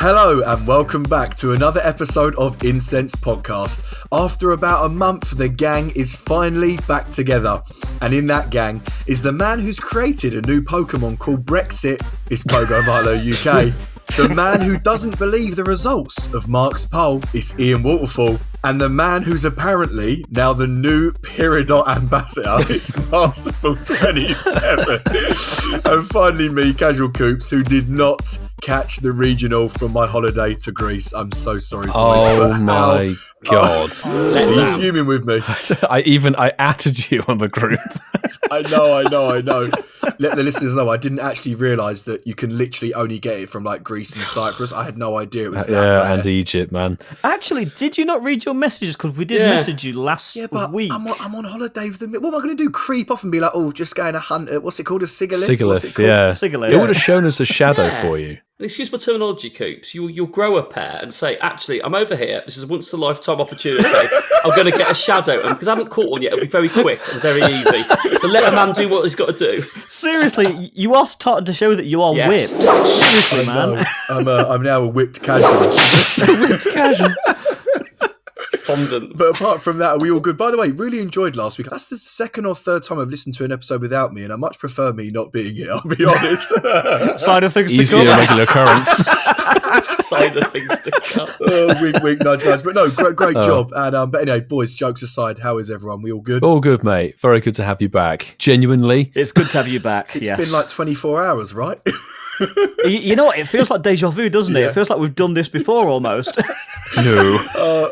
Hello and welcome back to another episode of Incensed podcast. After about a month, the gang is finally back together. And in that gang is the man who's created a new Pokemon called Brexit, it's Pogo Milo UK. The man who doesn't believe the results of Mark's poll is Ian Waterfall. And the man who's apparently now the new Peridot ambassador is Masterball 27. And finally me, Casual Coops, who did not catch the regional from my holiday to Greece. I'm so sorry, boys. Oh my God. Are you fuming with me? I added you on the group. I know. Let the listeners know I didn't actually realise that you can literally only get it from like Greece and Cyprus. I had no idea it was that rare. And Egypt, man. Actually, did you not read your messages? Because we did message you last week. I'm on holiday with them. What am I going to do? Creep off and be like, oh, just going to hunt at, what's it called? A Sigilith? Sigilith. It would have shown us a shadow for you. And excuse my terminology, Coops. You'll grow a pair and say, actually, I'm over here. This is a once-in-a-lifetime opportunity. I'm going to get a shadow. And because I haven't caught one yet, it'll be very quick and very easy. So let a man do what he's got to do. Seriously, you are starting to show that you are whipped. Seriously, man. I'm now a whipped casual. Whipped casual. Fondant. But apart from that, are we all good? By the way, really enjoyed last week. That's the second or third time I've listened to an episode without me, and I much prefer me not being here, I'll be honest. Sign of things Easily to come. a regular occurrence. Sign of things to come. Wink, nudge. But no, great job. And but anyway, boys, jokes aside, how is everyone? We all good? All good, mate. Very good to have you back. Genuinely. It's good to have you back. It's been like 24 hours, right? You know what? It feels like deja vu, doesn't it? It feels like we've done this before almost. No.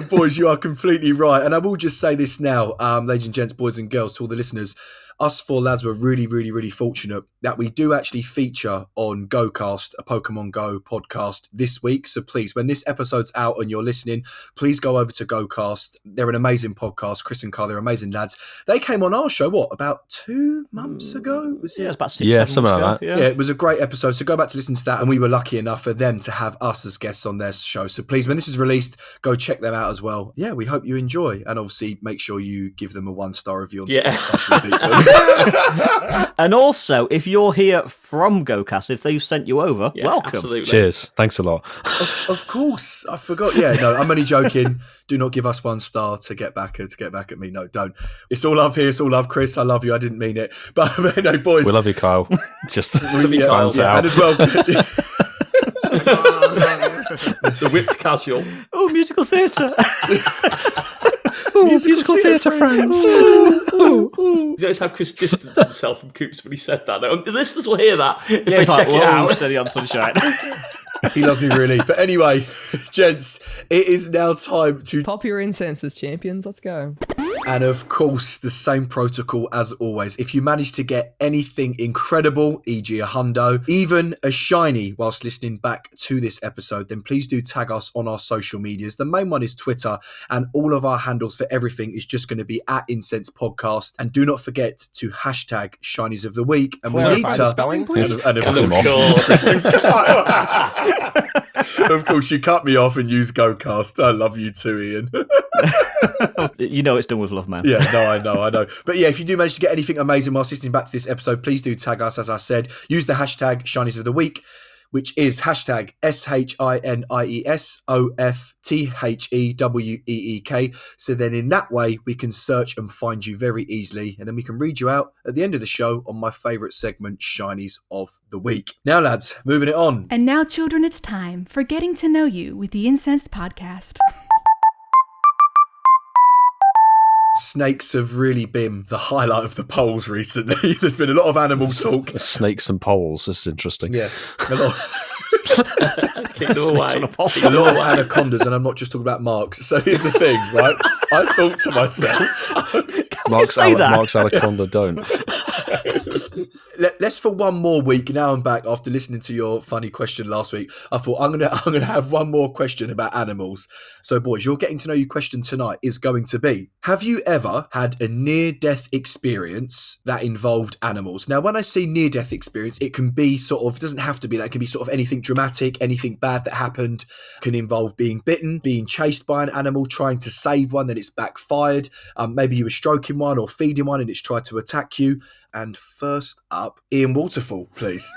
Boys, you are completely right. And I will just say this now, ladies and gents, boys and girls, to all the listeners. Us four lads were really, really, really fortunate that we do actually feature on GoCast, a Pokemon Go podcast this week. So please, when this episode's out and you're listening, please go over to GoCast. They're an amazing podcast. Chris and Carl, they're amazing lads. They came on our show, about 2 months ago? Was it? Yeah, it was about 6 months something ago. like that. Yeah, it was a great episode. So go back to listen to that. And we were lucky enough for them to have us as guests on their show. So please, when this is released, go check them out as well. Yeah, we hope you enjoy. And obviously, make sure you give them a 1-star review on Spotify. And also, if you're here from GoCast, if they've sent you over, welcome. Absolutely. Cheers. Thanks a lot. Of course. I forgot. Yeah, no, I'm only joking. Do not give us 1 star to get back at me. No, don't. It's all love here. It's all love, Chris. I love you. I didn't mean it. But no, boys. We love you, Kyle. Just balance out. And as well. The whipped casual. Oh, musical theatre. Musical theatre friends. You notice how Chris distanced himself from Coops when he said that? The listeners will hear that if they check it out. Steady on sunshine. He loves me really. But anyway, gents, it is now time to pop your Incenses, champions. Let's go. And of course, the same protocol as always. If you manage to get anything incredible, e.g. a hundo, even a shiny whilst listening back to this episode, then please do tag us on our social medias. The main one is Twitter, and all of our handles for everything is just going to be at Incensed Podcast. And do not forget to hashtag shinies of the week. And we need to spelling, please. And Cut him off. Of course, you cut me off and use GoCast. I love you too, Ian. You know it's done with love, man. Yeah, no, I know. But yeah, if you do manage to get anything amazing whilst listening back to this episode, please do tag us, as I said. Use the hashtag Shinies of the Week, which is hashtag SHINIESOFTHEWEEK. So then in that way, we can search and find you very easily. And then we can read you out at the end of the show on my favourite segment, Shinies of the Week. Now, lads, moving it on. And now, children, it's time for Getting to Know You with the Incensed Podcast. Snakes have really been the highlight of the polls recently. There's been a lot of animal talk. Snakes and poles. This is interesting. Yeah. A lot of anacondas, and I'm not just talking about Mark's. So here's the thing, right? I thought to myself... Mark's anaconda don't. Let's for one more week. Now I'm back after listening to your funny question last week. I thought I'm gonna have one more question about animals. So boys, your getting to know you question tonight is going to be: have you ever had a near-death experience that involved animals? Now, when I say near-death experience, it can be doesn't have to be that. It can be sort of anything dramatic, anything bad that happened. It can involve being bitten, being chased by an animal, trying to save one, then it's backfired. Maybe you were stroking one or feeding one and it's tried to attack you. And first up, Ian Waterfall, please.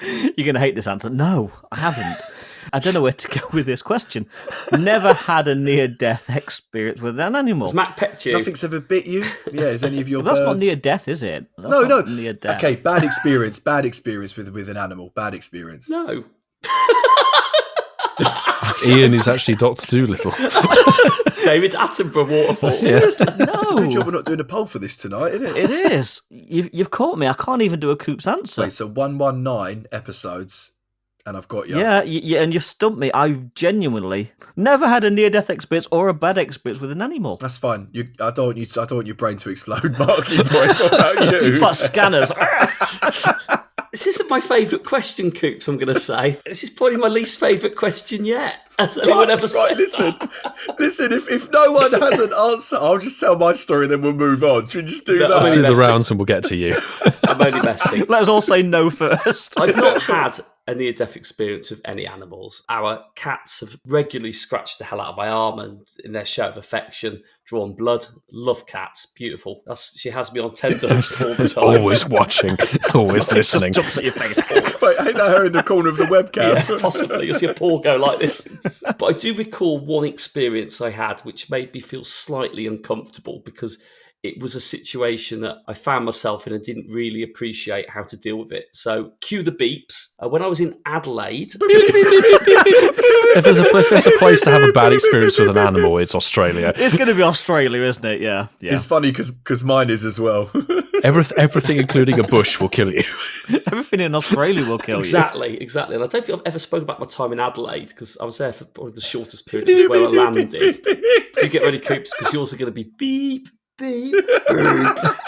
You're going to hate this answer. No, I haven't. I don't know where to go with this question. Never had a near-death experience with an animal. Has Matt pecked you? Nothing's ever bit you? Yeah, is any of your Well, that's birds? not near-death, is it? That's No. not near-death. Okay, bad experience with an animal. Bad experience. No. Ian is actually Dr. Dolittle. David Attenborough waterfall. Seriously? It's a good job No. we're not doing a poll for this tonight, isn't it? It is. You've caught me. I can't even do a Coop's answer. Wait, so 119 episodes, and I've got you. Yeah, and you've stumped me. I genuinely never had a near-death experience or a bad experience with an animal. That's fine. I don't want your brain to explode, Marky boy. What about you? It's like scanners. This isn't my favourite question, Coops, I'm going to say. This is probably my least favourite question yet. Has anyone ever Right, listen. If no one has an answer, I'll just tell my story, then we'll move on. Should we just do No, that? Let's do the Messing. rounds and we'll get to you. I'm only messing. Let's all say no first. I've not had a near-death experience with any animals. Our cats have regularly scratched the hell out of my arm and, in their show of affection, drawn blood. Love cats. Beautiful. She has me on tenterhooks all the time. Always watching, always listening. Just jumps at your face. Wait, ain't that her in the corner of the webcam? Yeah, possibly. You'll see a paw go like this. But I do recall one experience I had which made me feel slightly uncomfortable because it was a situation that I found myself in and didn't really appreciate how to deal with it. So cue the beeps. When I was in Adelaide... If there's a place to have a bad experience with an animal, it's Australia. It's going to be Australia, isn't it? Yeah. It's funny because mine is as well. Everything, including a bush, will kill you. Everything in Australia will kill you. Exactly. And I don't think I've ever spoken about my time in Adelaide because I was there for probably the shortest period. It's where I landed. You get ready, Coops, because yours are going to be beep, beep, beep.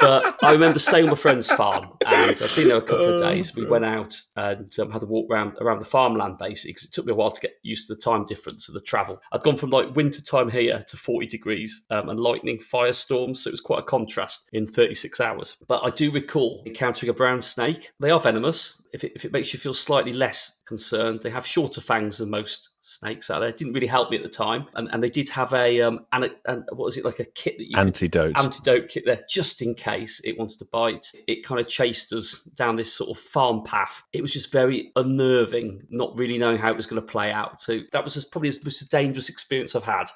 But I remember staying on my friend's farm and I'd been there a couple of days. We went out and had a walk around the farmland basically because it took me a while to get used to the time difference of the travel. I'd gone from like winter time here to 40 degrees and lightning firestorms, so it was quite a contrast in 36 hours. But I do recall encountering a brown snake. They are venomous. If it makes you feel slightly less concerned, they have shorter fangs than most snakes out there. It didn't really help me at the time. And they did have a what was it, like a kit that you antidote kit there, just in case it wants to bite. It kind of chased us down this sort of farm path. It was just very unnerving, not really knowing how it was going to play out. So that was probably the most dangerous experience I've had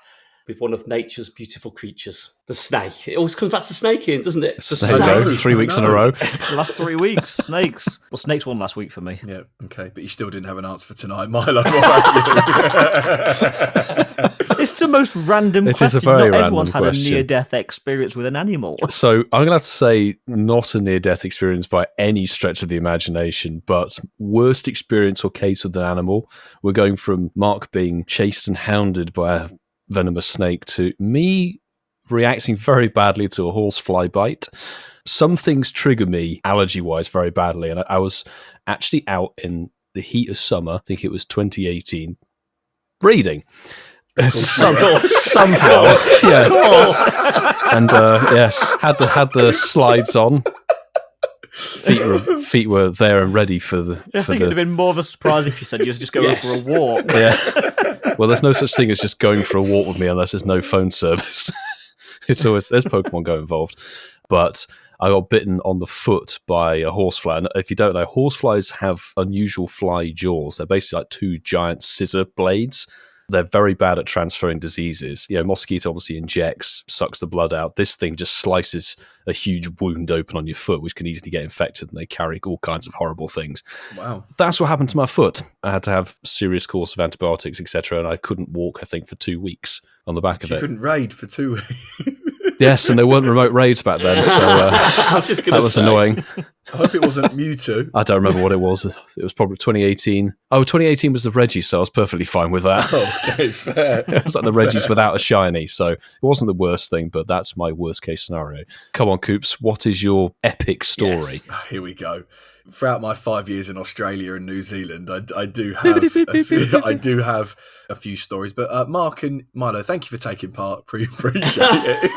with one of nature's beautiful creatures, the snake. It always comes back to snake in, doesn't it? The Snake. 3 weeks in a row. The last 3 weeks, snakes. Well, snakes won last week for me. Yeah, okay, but you still didn't have an answer for tonight, Milo. What about you? It's the most random It question. is a very Not random everyone's had question. a near-death experience with an animal. So I'm going to have to say not a near-death experience by any stretch of the imagination, but worst experience or case with an animal. We're going from Mark being chased and hounded by a venomous snake to me reacting very badly to a horsefly bite. Some things trigger me allergy-wise very badly, and I was actually out in the heat of summer, I think it was 2018, breeding. Somehow, yeah, of course. And yes, had the slides on. Feet were there and ready for the. I think it'd have been more of a surprise if you said you was just going for a walk. Yeah. Well, there's no such thing as just going for a walk with me unless there's no phone service. It's always there's Pokemon Go involved, but I got bitten on the foot by a horsefly. And if you don't know, horseflies have unusual fly jaws. They're basically like two giant scissor blades. They're very bad at transferring diseases. You know, mosquito obviously injects, sucks the blood out. This thing just slices a huge wound open on your foot, which can easily get infected, and they carry all kinds of horrible things. Wow. That's what happened to my foot. I had to have serious course of antibiotics, etc., and I couldn't walk, I think, for 2 weeks on the back of You it. couldn't raid for 2 weeks. Yes, and there weren't remote raids back then, so I was just going that to was say. annoying. I hope it wasn't Mewtwo. I don't remember what it was. It was probably 2018. Oh, 2018 was the Reggie, so I was perfectly fine with that. Okay, fair. It was like the Reggies without a shiny, so it wasn't the worst thing, but that's my worst case scenario. Come on, Coops, what is your epic story? Yes. Here we go. Throughout my 5 years in Australia and New Zealand, I do have a few stories. But Mark and Milo, thank you for taking part. Appreciate it.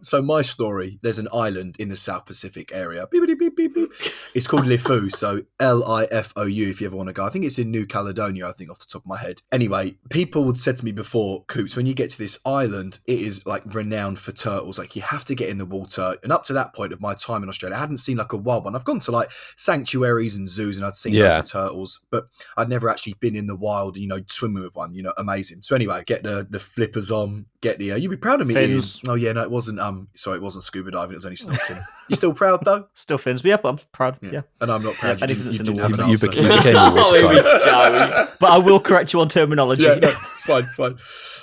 So my story, there's an island in the South Pacific area. Beep, beep, beep, beep, beep. It's called Lifou, so Lifou if you ever want to go. I think it's in New Caledonia, I think, off the top of my head. Anyway, people would said to me before, Coops, when you get to this island, it is like renowned for turtles. Like you have to get in the water. And up to that point of my time in Australia, I hadn't seen like a wild one. I've gone to like sanctuaries and zoos and I'd seen loads of turtles, but I'd never actually been in the wild, swimming with one, amazing. So anyway, get the flippers on, get the, you'd be proud of me, Ian. Oh yeah, no, it wasn't, sorry, it wasn't scuba diving, it was only snorkeling. You still proud though? Still fins, but yeah, but I'm proud. Yeah. And I'm not proud. Yeah, you didn't have an You answer. became a watertight. But I will correct you on terminology. Yeah, no, it's fine.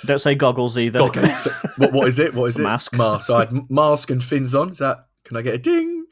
Don't say goggles either. So, what is it? What is it? Mask. Mask. So I had mask and fins on. Is that? Can I get a ding?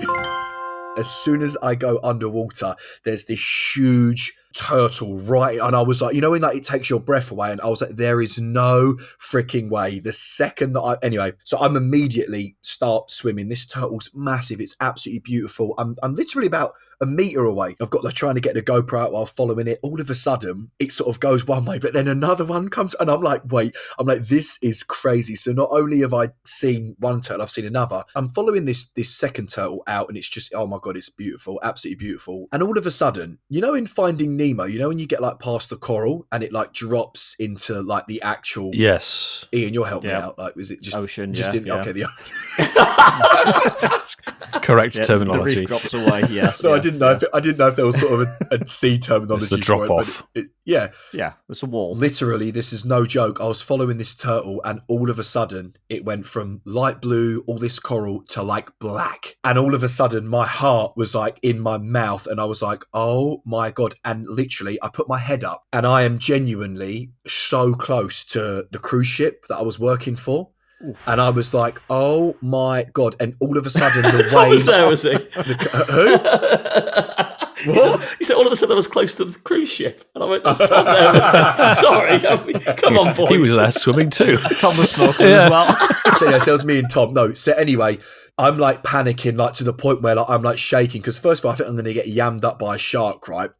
As soon as I go underwater, there's this huge turtle right, and I was like, when like it takes your breath away, and I was like, there is no freaking way. The second that anyway, so I'm immediately start swimming. This turtle's massive. It's absolutely beautiful. I'm literally about a meter away. I've got like trying to get the GoPro out while following it. All of a sudden, it sort of goes one way, but then another one comes, and I'm like, wait. I'm like, this is crazy. So not only have I seen one turtle, I've seen another. I'm following this second turtle out, and it's just, oh my god, it's beautiful, absolutely beautiful. And all of a sudden, in Finding Nemo, when you get like past the coral and it like drops into like the actual. Yes. Ian, you'll help me out. Like, was it just ocean? Okay, the ocean. Correct terminology. The reef drops away. Yes. No, I didn't know if there was sort of a sea terminology. It's the drop off. Yeah, it's a wall. Literally, this is no joke. I was following this turtle, and all of a sudden, it went from light blue, all this coral, to like black. And all of a sudden, my heart was like in my mouth, and I was like, "Oh my god!" And literally, I put my head up, and I am genuinely so close to the cruise ship that I was working for. Oof. And I was like, oh my god. And all of a sudden the Tom waves... was there, was he? Who? What? He said all of a sudden I was close to the cruise ship. And I went, there's Tom there. Sorry. Come on, boys. He was there swimming too. Tom was snorkeling as well. So that was me and Tom. No, so anyway... I'm like panicking, like to the point where like, I'm like shaking because first of all, I think I'm going to get yammed up by a shark, right?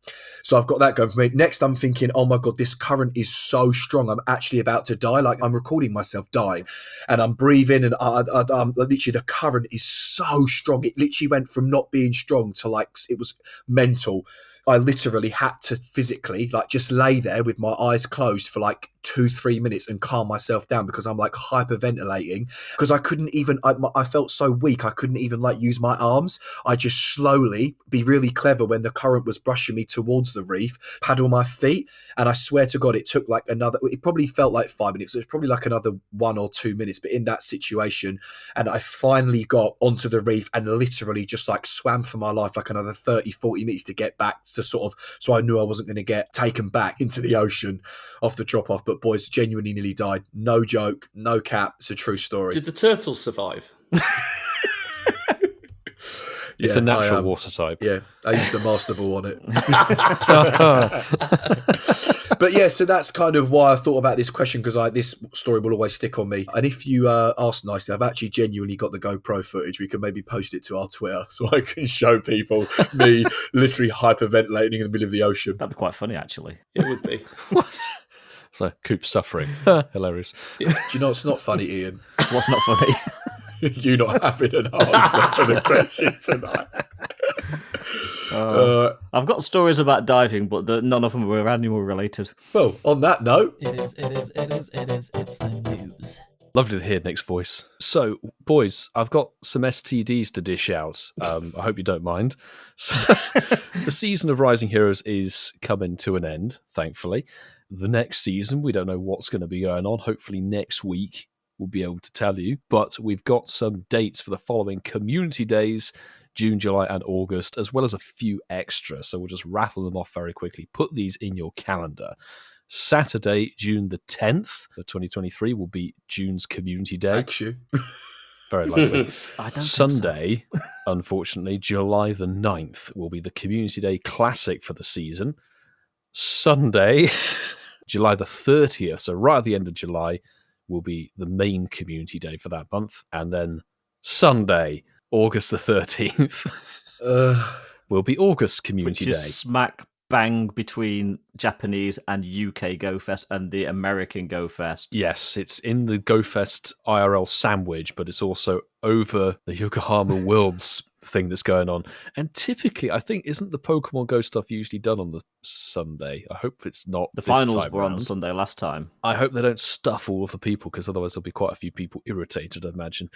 So I've got that going for me. Next, I'm thinking, oh my God, this current is so strong. I'm actually about to die. Like I'm recording myself dying and I'm breathing and I'm literally the current is so strong. It literally went from not being strong to like, it was mental. I literally had to physically like just lay there with my eyes closed for like 2-3 minutes and calm myself down because I'm like hyperventilating because I couldn't even, I felt so weak. I couldn't even like use my arms. I just slowly be really clever when the current was brushing me towards the reef, paddle my feet. And I swear to God, it took like it probably felt like 5 minutes. It was probably like another 1 or 2 minutes, but in that situation. And I finally got onto the reef and literally just like swam for my life, like another 30-40 minutes to get back to so I knew I wasn't going to get taken back into the ocean off the drop off. But boys, genuinely nearly died. No joke, no cap. It's a true story. Did the turtles survive? It's a natural water type. Yeah, I used the Masterball on it. But yeah, so that's kind of why I thought about this question because this story will always stick on me. And if you ask nicely, I've actually genuinely got the GoPro footage. We can maybe post it to our Twitter so I can show people me literally hyperventilating in the middle of the ocean. That'd be quite funny, actually. It would be. So Coop suffering. Hilarious. Do you know it's not funny, Ian? What's not funny? You not having an answer for the question tonight. I've got stories about diving, but none of them were animal related. Well, on that note, It's the news. Lovely to hear Nick's voice. So, boys, I've got some STDs to dish out. I hope you don't mind. So, the season of Rising Heroes is coming to an end, thankfully. The next season, we don't know what's going to be going on. Hopefully next week, we'll be able to tell you. But we've got some dates for the following community days, June, July, and August, as well as a few extra. So we'll just rattle them off very quickly. Put these in your calendar. Saturday, June the 10th of 2023 will be June's Community Day. actually. Very likely. I don't Sunday, unfortunately, July the 9th will be the Community Day Classic for the season. Sunday, July the 30th, so right at the end of July, will be the main Community Day for that month. And then Sunday, August the 13th, will be August Community Which Day. is smack bang between Japanese and UK Go Fest and the American Go Fest. Yes, it's in the Go Fest IRL sandwich, but it's also over the Yokohama Worlds thing that's going on. And typically, I think, isn't the Pokemon Go stuff usually done on the Sunday? I hope it's not. The this finals time were on round. Sunday last time. I hope they don't stuff all of the people, because otherwise there'll be quite a few people irritated, I imagine.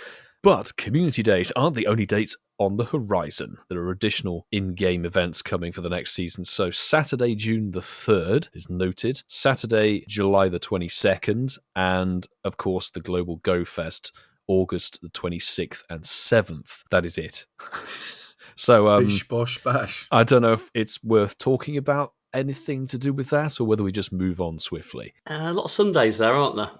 But community days aren't the only dates on the horizon. There are additional in-game events coming for the next season. So Saturday, June the 3rd is noted. Saturday, July the 22nd. And, of course, the Global Go Fest, August the 26th and 7th. That is it. So, Bish, bosh, bash. I don't know if it's worth talking about anything to do with that, or whether we just move on swiftly. A lot of Sundays there, aren't there?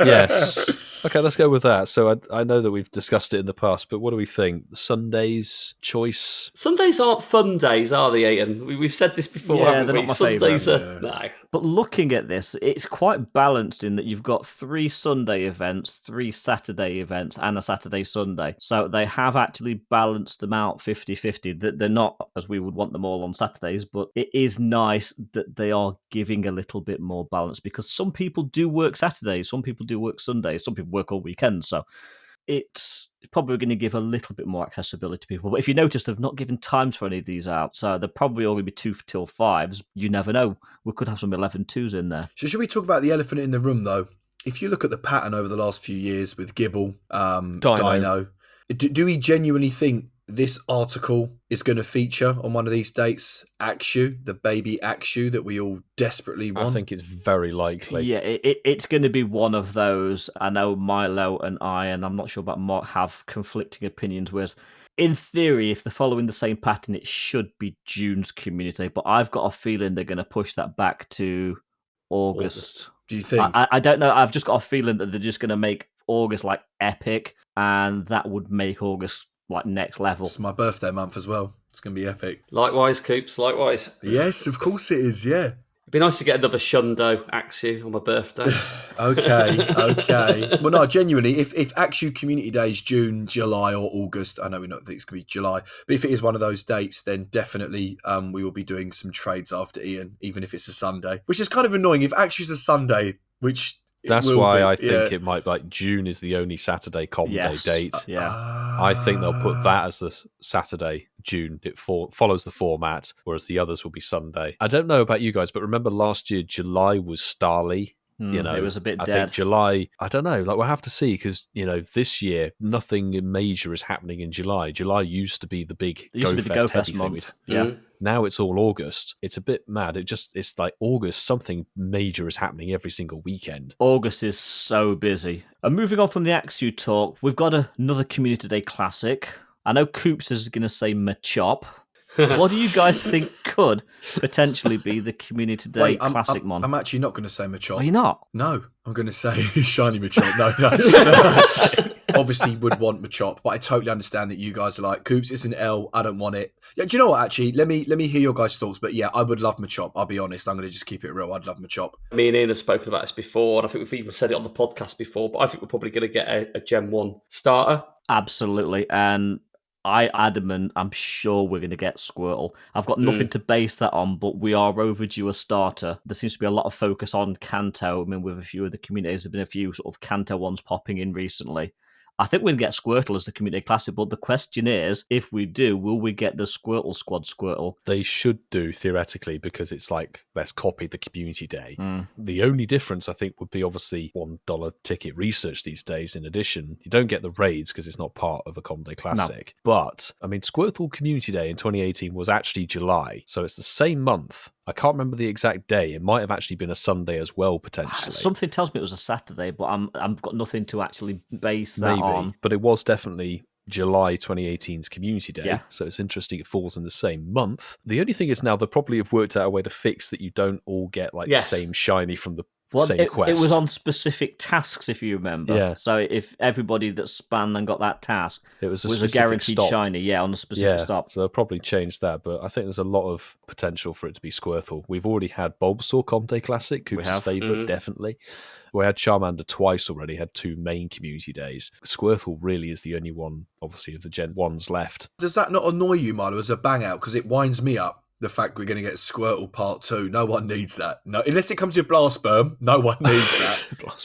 Yes. Okay, let's go with that. So I know that we've discussed it in the past, but what do we think? Sundays choice? Sundays aren't fun days, are they, Ian? We've said this before, Yeah, haven't they're we? not my Sundays favourite. are... No. But looking at this, it's quite balanced in that you've got 3 Sunday events, 3 Saturday events, and a Saturday Sunday. So they have actually balanced them out 50-50. They're not as we would want them all on Saturdays, but it is nice that they are giving a little bit more balance, because some people do work Saturdays, some people do work Sundays, some people work all weekend. So it's probably going to give a little bit more accessibility to people. But if you notice, they've not given times for any of these out. So they're probably all going to be 2 till 5s. You never know. We could have some 11-2s in there. So should we talk about the elephant in the room, though? If you look at the pattern over the last few years with Gibble, Dino, do we genuinely think this article is going to feature on one of these dates Axew, the baby Axew that we all desperately want? I think it's very likely. Yeah, it's going to be one of those. I know Milo and I'm not sure about Mark, have conflicting opinions, whereas in theory, if they're following the same pattern, it should be June's community. But I've got a feeling they're going to push that back to August. Do you think? I don't know. I've just got a feeling that they're just going to make August like epic, and that would make August like next level. It's my birthday month as well. It's going to be epic. Likewise, Coops, likewise. Yes, of course it is, yeah. It'd be nice to get another Shundo Axew on my birthday. Okay. Well, no, genuinely, if Axew Community Day is June, July or August, I know we don't think it's going to be July, but if it is one of those dates, then definitely we will be doing some trades after Ian, even if it's a Sunday, which is kind of annoying. If Axew's a Sunday, which... That's why I think it might, like, June is the only Saturday day date. Yeah. I think they'll put that as the Saturday, June. It follows the format, whereas the others will be Sunday. I don't know about you guys, but remember last year, July was Starly. You know, it was a bit I dead. think July, I don't know, like we'll have to see, because, you know, this year, nothing major is happening in July. July used to be the big Go Fest month. Yeah. Now it's all August. It's a bit mad. It's like August, something major is happening every single weekend. August is so busy. And moving on from the Axew talk, we've got another Community Day classic. I know Coops is going to say Machop. What do you guys think could potentially be the Community Day classic mon? I'm actually not going to say Machop. Are you not? No, I'm going to say Shiny Machop. No. Obviously would want Machop, but I totally understand that you guys are like, Coops, it's an L, I don't want it. Yeah, do you know what, actually? Let me hear your guys' thoughts, but yeah, I would love Machop. I'll be honest, I'm going to just keep it real. I'd love Machop. Me and Ian have spoken about this before, and I think we've even said it on the podcast before, but I think we're probably going to get a Gen 1 starter. Absolutely, and I'm sure we're going to get Squirtle. I've got nothing to base that on, but we are overdue a starter. There seems to be a lot of focus on Kanto. I mean, with a few of the communities, there have been a few sort of Kanto ones popping in recently. I think we'll get Squirtle as the Community Classic, but the question is, if we do, will we get the Squirtle Squad Squirtle? They should do, theoretically, because it's like, let's copy the Community Day. The only difference, I think, would be obviously $1 ticket research these days. In addition, you don't get the raids because it's not part of a Common Day Classic. No. But, I mean, Squirtle Community Day in 2018 was actually July, so it's the same month. I can't remember the exact day. It might have actually been a Sunday as well, potentially. Something tells me it was a Saturday, but I've got nothing to actually base that on. But it was definitely July 2018's Community Day. Yeah. So it's interesting it falls in the same month. The only thing is now they probably have worked out a way to fix that you don't all get like the same shiny from the same quest. It was on specific tasks, if you remember. Yeah. So if everybody that spanned and got that task it was a guaranteed stop. shiny, on a specific stop. So they'll probably change that, but I think there's a lot of potential for it to be Squirtle. We've already had Bulbasaur Comp Day Classic, Coops' favourite, definitely. We had Charmander twice already, had 2 main community days. Squirtle really is the only one, obviously, of the Gen 1s left. Does that not annoy you, Milo, as a bang out? Because it winds me up. the fact we're going to get Squirtle Part 2. No one needs that. No, unless it comes with Blast Sperm, no one needs that.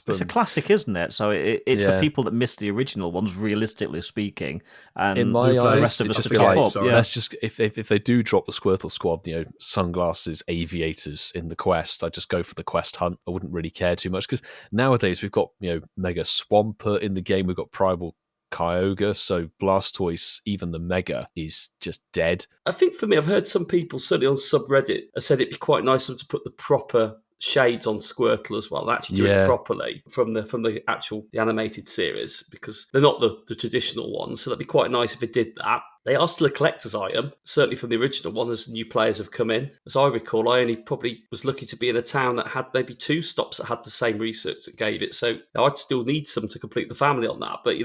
It's a classic, isn't it? So it's for people that missed the original ones, realistically speaking. And in my the eyes, rest of us just to top up. yeah. Let's just if they do drop the Squirtle squad, sunglasses, aviators in the quest, I just go for the quest hunt. I wouldn't really care too much because nowadays we've got Mega Swampert in the game. We've got Primal Kyogre, so Blastoise, even the Mega, is just dead. I think for me, I've heard some people, certainly on subreddit, have said it'd be quite nice to put the proper shades on Squirtle as well, actually do it properly from the animated series, because they're not the traditional ones, so that'd be quite nice if it did that. They are still a collector's item, certainly from the original one, as new players have come in. As I recall, I only probably was lucky to be in a town that had maybe 2 stops that had the same research that gave it, so I'd still need some to complete the family on that. But,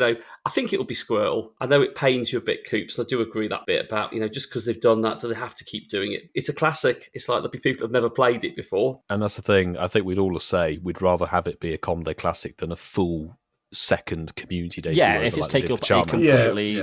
I think it'll be Squirtle. I know it pains you a bit, Coops, and I do agree that bit about, just because they've done that, do they have to keep doing it? It's a classic. It's like there'll be people that have never played it before. And that's the thing. I think we'd all say we'd rather have it be a Common Day Classic than a full second Community Day. Yeah, if it's taking up a completely...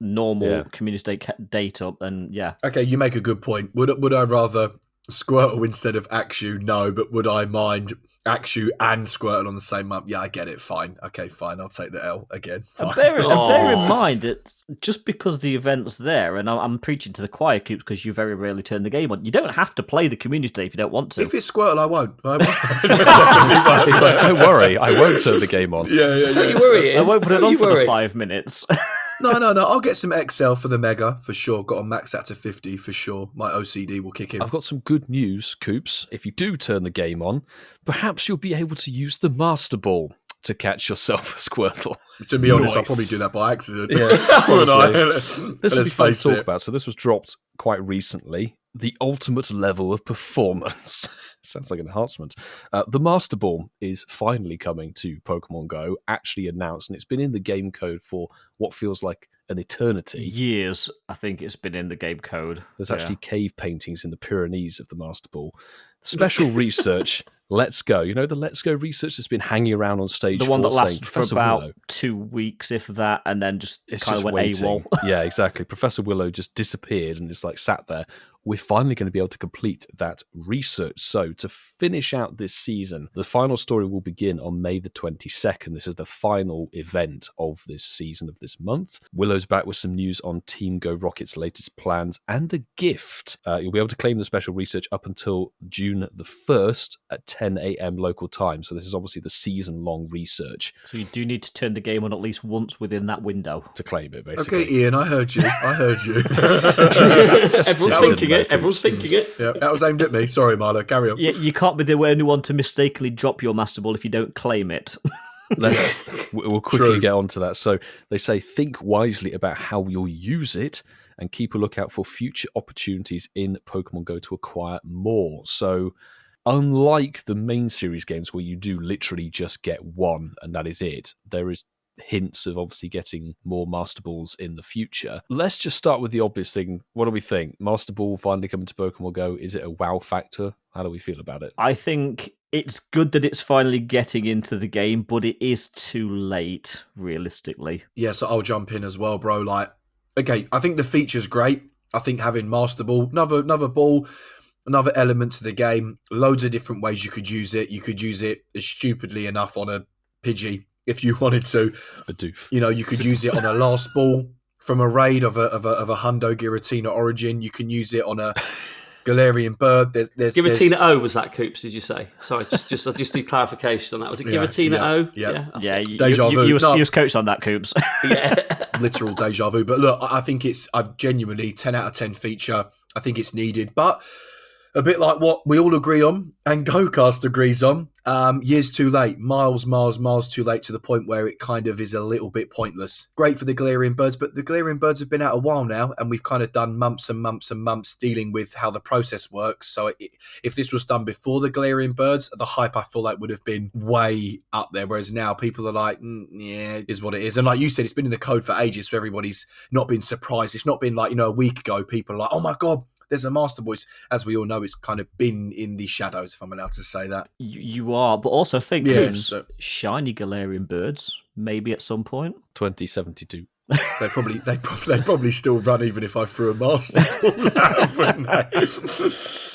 normal community date up, and Okay, you make a good point. Would I rather Squirtle instead of Axew? No, but would I mind Axew and Squirtle on the same month? Yeah, I get it. Fine. Okay, fine. I'll take the L again. And bear in mind that just because the event's there, and I'm preaching to the choir, Coops, because you very rarely turn the game on, you don't have to play the community day if you don't want to. If it's Squirtle, I won't. It's like, don't worry, I won't turn the game on. Don't you worry. I won't put it on for the 5 minutes. No. I'll get some XL for the Mega, for sure. Got to max that to 50, for sure. My OCD will kick in. I've got some good news, Coops. If you do turn the game on, perhaps you'll be able to use the Masterball to catch yourself a Squirtle. To be honest, I'll probably do that by accident. Yeah, this will be fun to talk it. about. So this was dropped quite recently. The ultimate level of performance. Sounds like an enhancement. The Masterball is finally coming to Pokemon GO, actually announced, and it's been in the game code for what feels like an eternity. Years, I think it's been in the game code. There's actually cave paintings in the Pyrenees of the Masterball. Special research, Let's Go. The Let's Go research that's been hanging around on stage. The one that lasted for Professor about Willow. 2 weeks, if that, and then just It's kind just of went waiting. AWOL. Yeah, exactly. Professor Willow just disappeared and it's like sat there. We're finally going to be able to complete that research. So to finish out this season, the final story will begin on May the 22nd. This is the final event of this season of this month. Willow's back with some news on Team Go Rocket's latest plans and a gift. You'll be able to claim the special research up until June the 1st at 10 a.m. local time. So this is obviously the season-long research. So you do need to turn the game on at least once within that window. To claim it, basically. Okay, Ian, I heard you. Everyone's thinking it. Yeah, that was aimed at me. Sorry, Marlo. Carry on. You can't be the only one to mistakenly drop your Masterball if you don't claim it. We'll quickly get onto that. So they say think wisely about how you'll use it and keep a lookout for future opportunities in Pokemon Go to acquire more. So unlike the main series games where you do literally just get one and that is it, there is hints of obviously getting more Master Balls in the future. Let's just start with the obvious thing. What do we think? Master Ball finally coming to Pokemon Go. Is it a wow factor? How do we feel about it? I think it's good that it's finally getting into the game, but it is too late, realistically. Yeah, so I'll jump in as well, bro. Okay, I think the feature's great. I think having Master Ball, another ball, another element to the game, loads of different ways you could use it. You could use it as stupidly enough on a Pidgey if you wanted to. A doof. You could use it on a last ball from a raid of a Hundo Giratina origin. You can use it on a Galarian bird. There's Giratina O was that, Coops? Did you say? Sorry, I just need clarification on that. Was it Giratina O? Yeah. Deja vu. You was coached on that, Coops. Yeah, literal deja vu. But look, I think it's a genuinely 10 out of 10 feature. I think it's needed, but a bit like what we all agree on and GoCast agrees on, years too late, miles too late, to the point where it kind of is a little bit pointless. Great for the Galarian birds, but the Galarian birds have been out a while now, and we've kind of done months and months dealing with how the process works. So if this was done before the Galarian birds, the hype I feel like would have been way up there, whereas now people are like, yeah, it is what it is. And like you said, it's been in the code for ages, so everybody's not been surprised. It's not been like, a week ago, people are like, oh my God, there's a Master Boys. As we all know, it's kind of been in the shadows, if I'm allowed to say that. You are, but also think shiny Galarian birds, maybe at some point. 2072. They'd probably still run even if I threw a Masterball out, wouldn't they?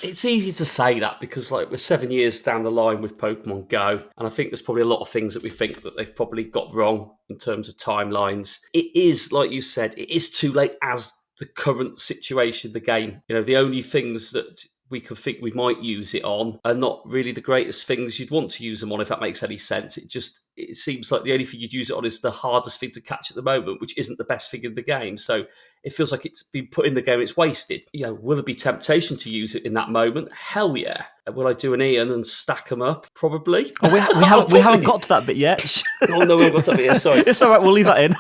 It's easy to say that because like we're 7 years down the line with Pokemon Go, and I think there's probably a lot of things that we think that they've probably got wrong in terms of timelines. It is, like you said, it is too late as the current situation of the game. You know, the only things that we could think we might use it on are not really the greatest things you'd want to use them on, if that makes any sense. It seems like the only thing you'd use it on is the hardest thing to catch at the moment, which isn't the best thing in the game. So it feels like it's been put in the game, it's wasted. You know, will there be temptation to use it in that moment? Hell yeah. Will I do an Ian and stack them up? Probably. Oh, we haven't got to that bit yet. Oh no, we haven't got to that bit yet, sorry. It's all right, we'll leave that in.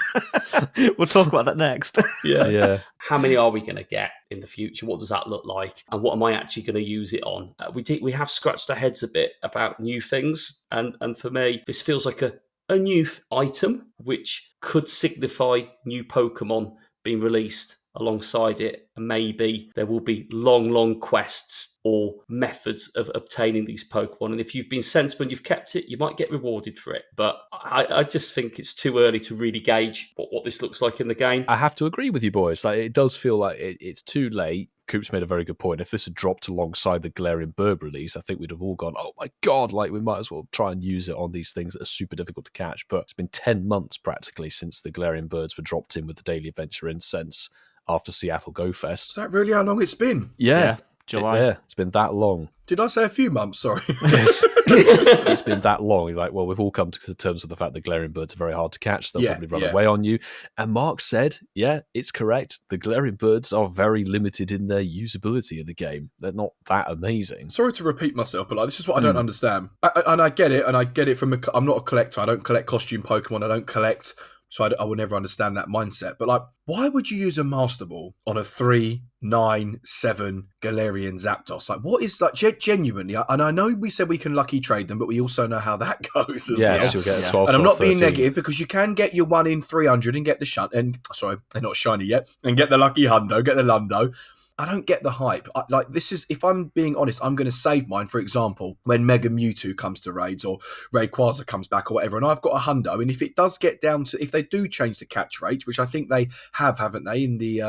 We'll talk about that next. Yeah. How many are we going to get in the future? What does that look like? And what am I actually going to use it on? We have scratched our heads a bit about new things. And for me, this feels like a new item, which could signify new Pokemon being released alongside it. And maybe there will be long quests or methods of obtaining these Pokemon. And if you've been sensible and you've kept it, you might get rewarded for it. But I just think it's too early to really gauge what this looks like in the game. I have to agree with you, boys. Like, it does feel like it's too late. Coop's made a very good point. If this had dropped alongside the Galarian Bird release, I think we'd have all gone, oh my God, like we might as well try and use it on these things that are super difficult to catch. But it's been 10 months practically since the Galarian Birds were dropped in with the Daily Adventure Incense after Seattle Go Fest. Is that really how long it's been? Yeah. July. Yeah, it's been that long. Did I say a few months? Sorry. Yes. It's been that long. Like, well, we've all come to terms with the fact that Galarian Birds are very hard to catch. They'll probably run away on you. And Mark said, yeah, it's correct. The Galarian Birds are very limited in their usability of the game. They're not that amazing. Sorry to repeat myself, but like, this is what I don't understand. And I get it. And I get it from I'm not a collector. I don't collect costume Pokemon. I don't collect. So I will never understand that mindset. But like, why would you use a Master Ball on a 3, 9, 7 Galarian Zapdos? Like, what is like genuinely? And I know we said we can lucky trade them, but we also know how that goes as well. You'll get a 12, and I'm not being 13. negative because you can get your 1 in 300 and get the they're not shiny yet, and get the lucky hundo, get the Lundo. I don't get the hype. If I'm being honest, I'm going to save mine, for example, when Mega Mewtwo comes to raids or Rayquaza comes back or whatever, and I've got a hundo, and if it does get down to, if they do change the catch rate, which I think they have, haven't they, in the...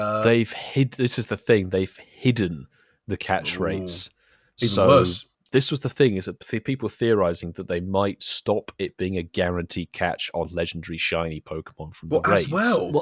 This is the thing, they've hidden the catch rates. Even worse. This was the thing, is that people theorizing that they might stop it being a guaranteed catch on legendary shiny Pokemon from the raids. As well?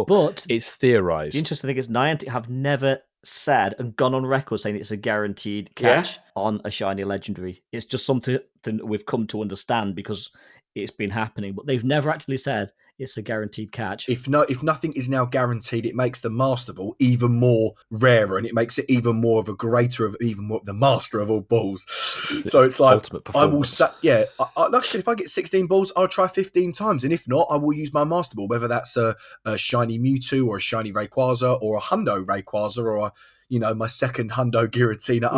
But it's theorized. The interesting thing is Niantic have never said and gone on record saying it's a guaranteed catch on a shiny legendary. It's just something that we've come to understand because it's been happening, but they've never actually said it's a guaranteed catch. If nothing is now guaranteed, it makes the Master Ball even more rarer, and it makes it even more of a greater of even more the master of all balls. So it's like I will like I said, if I get 16 balls, I'll try 15 times, and if not, I will use my Master Ball, whether that's a shiny Mewtwo or a shiny Rayquaza or a hundo Rayquaza or a my second Hundo Giratina.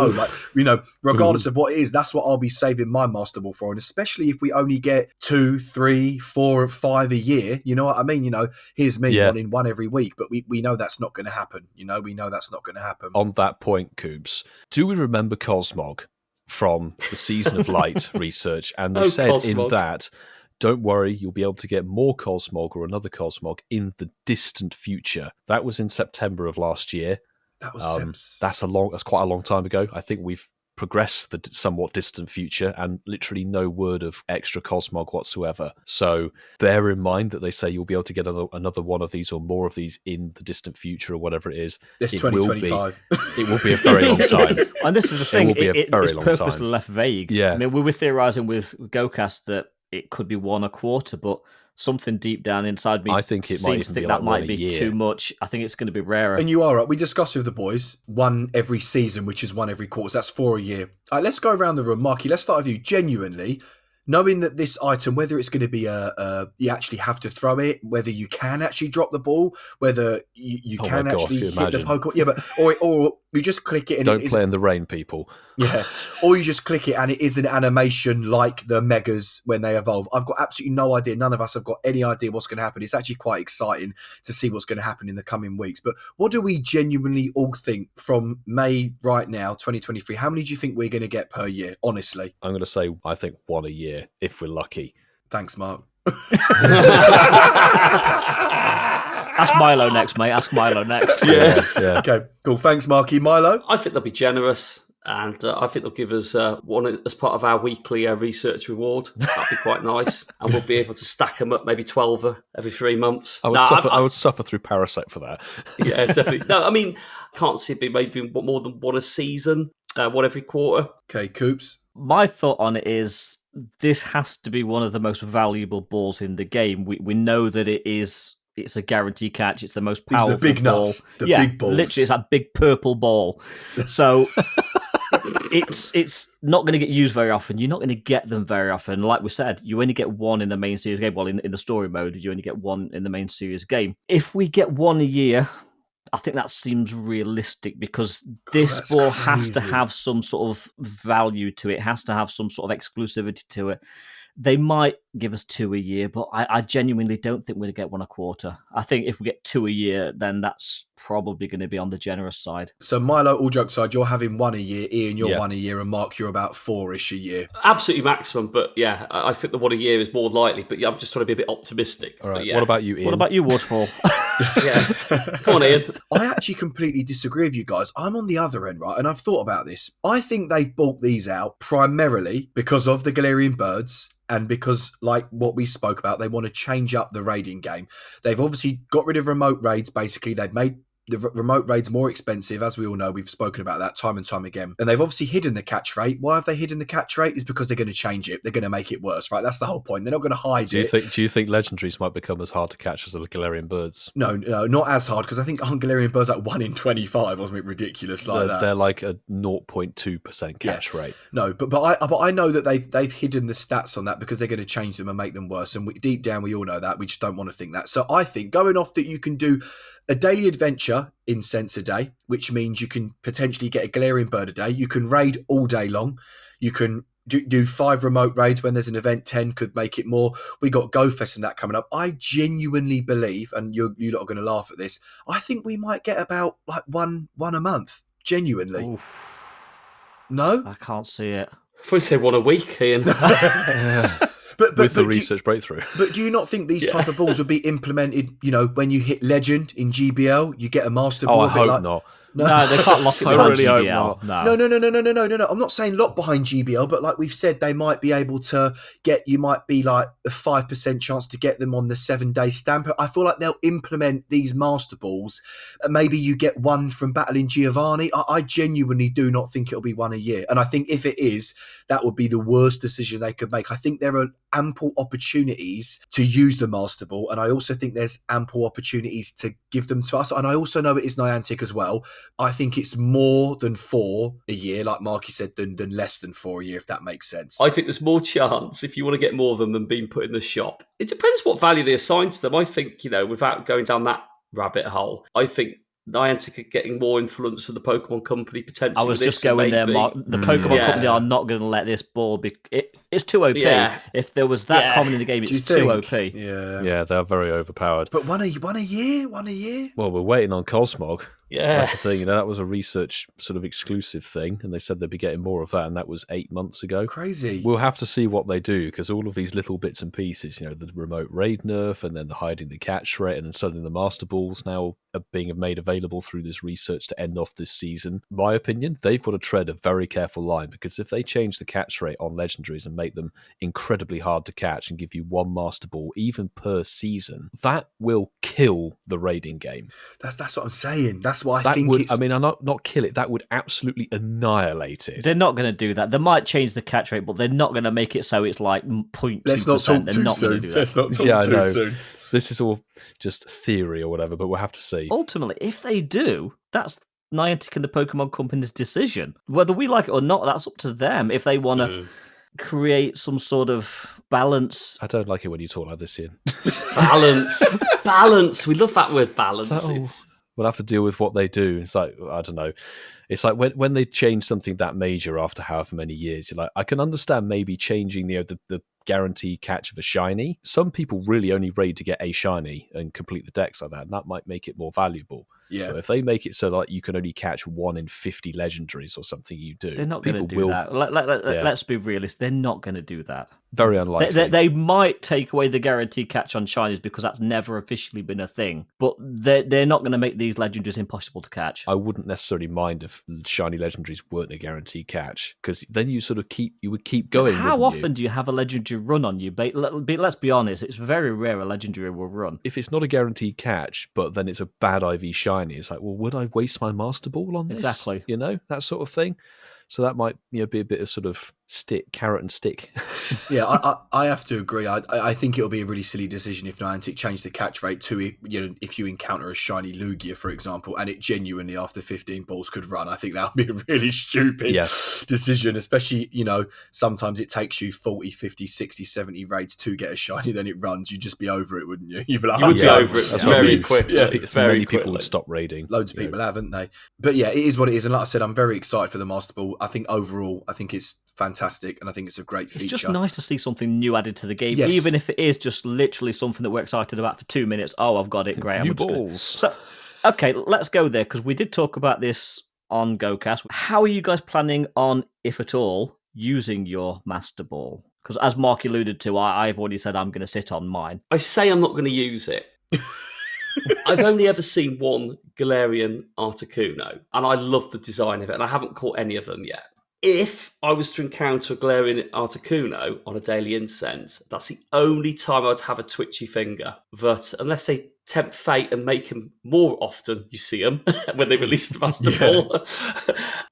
Regardless of what it is, that's what I'll be saving my Master Ball for. And especially if we only get 2, 3, 4, 5 a year, you know what I mean? Here's me wanting one every week, but we know that's not going to happen. We know that's not going to happen. On that point, Coops, do we remember Cosmog from the Season of Light research? And they said Cosmog in that, don't worry, you'll be able to get more Cosmog or another Cosmog in the distant future. That was in September of last year. That was that's quite a long time ago. I think we've progressed the somewhat distant future and literally no word of extra Cosmog whatsoever. So bear in mind that they say you'll be able to get another one of these or more of these in the distant future or whatever it is. It's 2025. It will be a very long time. And this is the thing, it's purposely time. left vague. Yeah. I mean, we were theorising with GoCast that it could be 1 a quarter, but something deep down inside me I think it might even be that might be year. too much. I think it's going to be rarer. And you are right. We discussed with the boys 1 every season, which is 1 every quarter. So that's 4 a year. All right, let's go around the room. Marky, let's start with you. Genuinely, knowing that this item, whether it's going to be you actually have to throw it, whether you can actually drop the ball, whether you can actually hit the Pokemon. Yeah, but or you just click it and don't play in the rain, people. Yeah, or you just click it and it is an animation like the Megas when they evolve. I've got absolutely no idea. None of us have got any idea what's going to happen. It's actually quite exciting to see what's going to happen in the coming weeks. But what do we genuinely all think from May right now, 2023? How many do you think we're going to get per year, honestly? I'm going to say, I think 1 a year, if we're lucky. Thanks, Mark. Ask Milo next, mate. Ask Milo next. Yeah. Okay, cool. Thanks, Marky. Milo? I think they'll be generous, and I think they'll give us one as part of our weekly research reward. That'd be quite nice, and we'll be able to stack them up, maybe 12 every 3 months. I would suffer through Parasite for that. Yeah, definitely. No, I mean, can't see it being maybe more than one a season, one every quarter. Okay, Coops. My thought on it is this has to be one of the most valuable balls in the game. We know that it's a guarantee catch. It's the most These are powerful the big ball. nuts, the big balls. Literally, it's that big purple ball. So it's not going to get used very often. You're not going to get them very often. Like we said, you only get one in the main series game. Well, in the story mode, you only get one in the main series game. If we get one a year, I think that seems realistic because this ball has to have some sort of value to it. It has to have some sort of exclusivity to it. They might give us 2 a year, but I genuinely don't think we're going to get 1 a quarter. I think if we get 2 a year, then that's probably going to be on the generous side. So, Milo, all jokes aside, you're having 1 a year. Ian, you're Yeah. 1 a year. And Mark, you're about 4-ish a year. Absolutely maximum, but yeah, I think the one a year is more likely. But yeah, I'm just trying to be a bit optimistic. All right. But yeah. What about you, Ian? What about you, Waterfall? Yeah. Come on, Ian. I actually completely disagree with you guys. I'm on the other end, right? And I've thought about this. I think they've bought these out primarily because of the Galarian birds and because, like what we spoke about, they want to change up the raiding game. They've obviously got rid of remote raids, basically. They've made the remote raids more expensive, as we all know. We've spoken about that time and time again. And they've obviously hidden the catch rate. Why have they hidden the catch rate? Is because they're going to change it. They're going to make it worse, right? That's the whole point. They're not going to hide Do you think legendaries might become as hard to catch as the Galarian birds? No, not as hard, because I think Galarian birds like 1 in 25 or something ridiculous like that. They're like a 0.2% catch rate. No, but I know that they've hidden the stats on that because they're going to change them and make them worse. And deep down, we all know that. We just don't want to think that. So I think going off that, you can do a daily adventure Incense a day, which means you can potentially get a Galarian bird a day. You can raid all day long. You can do 5 remote raids when there's an event. 10 could make it more. We got Go Fest and that coming up. I genuinely believe, and you lot are going to laugh at this, I think we might get about like one a month. Genuinely. Oof. No? I can't see it. If we say 1 a week, Ian. But With the research breakthrough. But do you not think these type of balls would be implemented, when you hit Legend in GBL, you get a Master Ball? I hope not. No, they can't lock it I behind really hope GBL. not. No. I'm not saying lock behind GBL, but like we've said, they might be able to you might be like a 5% chance to get them on the 7-day stamp. I feel like they'll implement these Master Balls. Maybe you get 1 from battling Giovanni. I genuinely do not think it'll be 1 a year. And I think if it is, that would be the worst decision they could make. I think there are ample opportunities to use the Master Ball. And I also think there's ample opportunities to give them to us. And I also know it is Niantic as well. I think it's more than 4 a year, like Marky said, than less than 4 a year, if that makes sense. I think there's more chance if you want to get more of them than being put in the shop. It depends what value they assign to them. I think, without going down that rabbit hole, I think Niantic are getting more influence of the Pokemon Company potentially. I was just going there, Mark. The Pokemon Company are not going to let this ball be. It's too OP. Yeah. If there was that common in the game, it's too OP. Yeah, they're very overpowered. But one a year? Well, we're waiting on Cosmog. Yeah. That's the thing. That was a research sort of exclusive thing, and they said they'd be getting more of that, and that was 8 months ago. Crazy. We'll have to see what they do, because all of these little bits and pieces, the remote raid nerf, and then the hiding the catch rate, and then suddenly the Master Balls now are being made available through this research to end off this season. In my opinion, they've got to tread a very careful line, because if they change the catch rate on legendaries and make them incredibly hard to catch and give you 1 Master Ball even per season, that will kill the raiding game. That's what I'm saying. That's why I think would, it's... I mean, I'm not kill it. That would absolutely annihilate it. They're not going to do that. They might change the catch rate, but they're not going to make it so it's like 0.2%. Let's not talk they're too not soon. going to do that. Let's not talk too soon. This is all just theory or whatever, but we'll have to see. Ultimately, if they do, that's Niantic and the Pokemon Company's decision. Whether we like it or not, that's up to them. If they want to create some sort of balance. I don't like it when you talk like this, Ian. Balance. We love that word, balance. We'll have to deal with what they do. It's like, I don't know. It's like when they change something that major after however many years, you're like, I can understand maybe changing the guarantee catch of a shiny. Some people really only raid to get a shiny and complete the decks like that, and that might make it more valuable. Yeah. But if they make it so that you can only catch 1 in 50 legendaries or something, you do. They're not going to do that. Let's be realistic. They're not going to do that. Very unlikely. They might take away the guarantee catch on shinies because that's never officially been a thing, but they're not going to make these legendaries impossible to catch. I wouldn't necessarily mind if shiny legendaries weren't a guaranteed catch, because then you would keep going. How often do you have a legendary run on you? But let's be honest, it's very rare a legendary will run. If it's not a guaranteed catch, but then it's a bad IV shiny, it's like, well, would I waste my Master Ball on this? Exactly. That sort of thing. So that might be a bit of sort of carrot and stick. Yeah, I have to agree. I think it'll be a really silly decision if Niantic change the catch rate to, if you encounter a shiny Lugia, for example, and it genuinely after 15 balls could run. I think that would be a really stupid decision, especially, sometimes it takes you 40, 50, 60, 70 raids to get a shiny, then it runs. You'd just be over it, wouldn't you? You'd be like, you would be over it very quickly. Yeah, many people would stop raiding. Loads of people haven't they? But yeah, it is what it is. And like I said, I'm very excited for the Master Ball. I think overall, I think it's fantastic, and I think it's a great feature. It's just nice to see something new added to the game, Yes. even if it is just literally something that we're excited about for 2 minutes. Oh, I've got it, great. New balls. So, okay, let's go there, because we did talk about this on GoCast. How are you guys planning on, if at all, using your Master Ball? Because as Mark alluded to, I've already said I'm going to sit on mine. I say I'm not going to use it. I've only ever seen one Galarian Articuno, and I love the design of it, and I haven't caught any of them yet. If I was to encounter a Galarian Articuno on a daily incense, that's the only time I'd have a twitchy finger. But unless they tempt fate and make them more often, you see them when they release the Master Ball.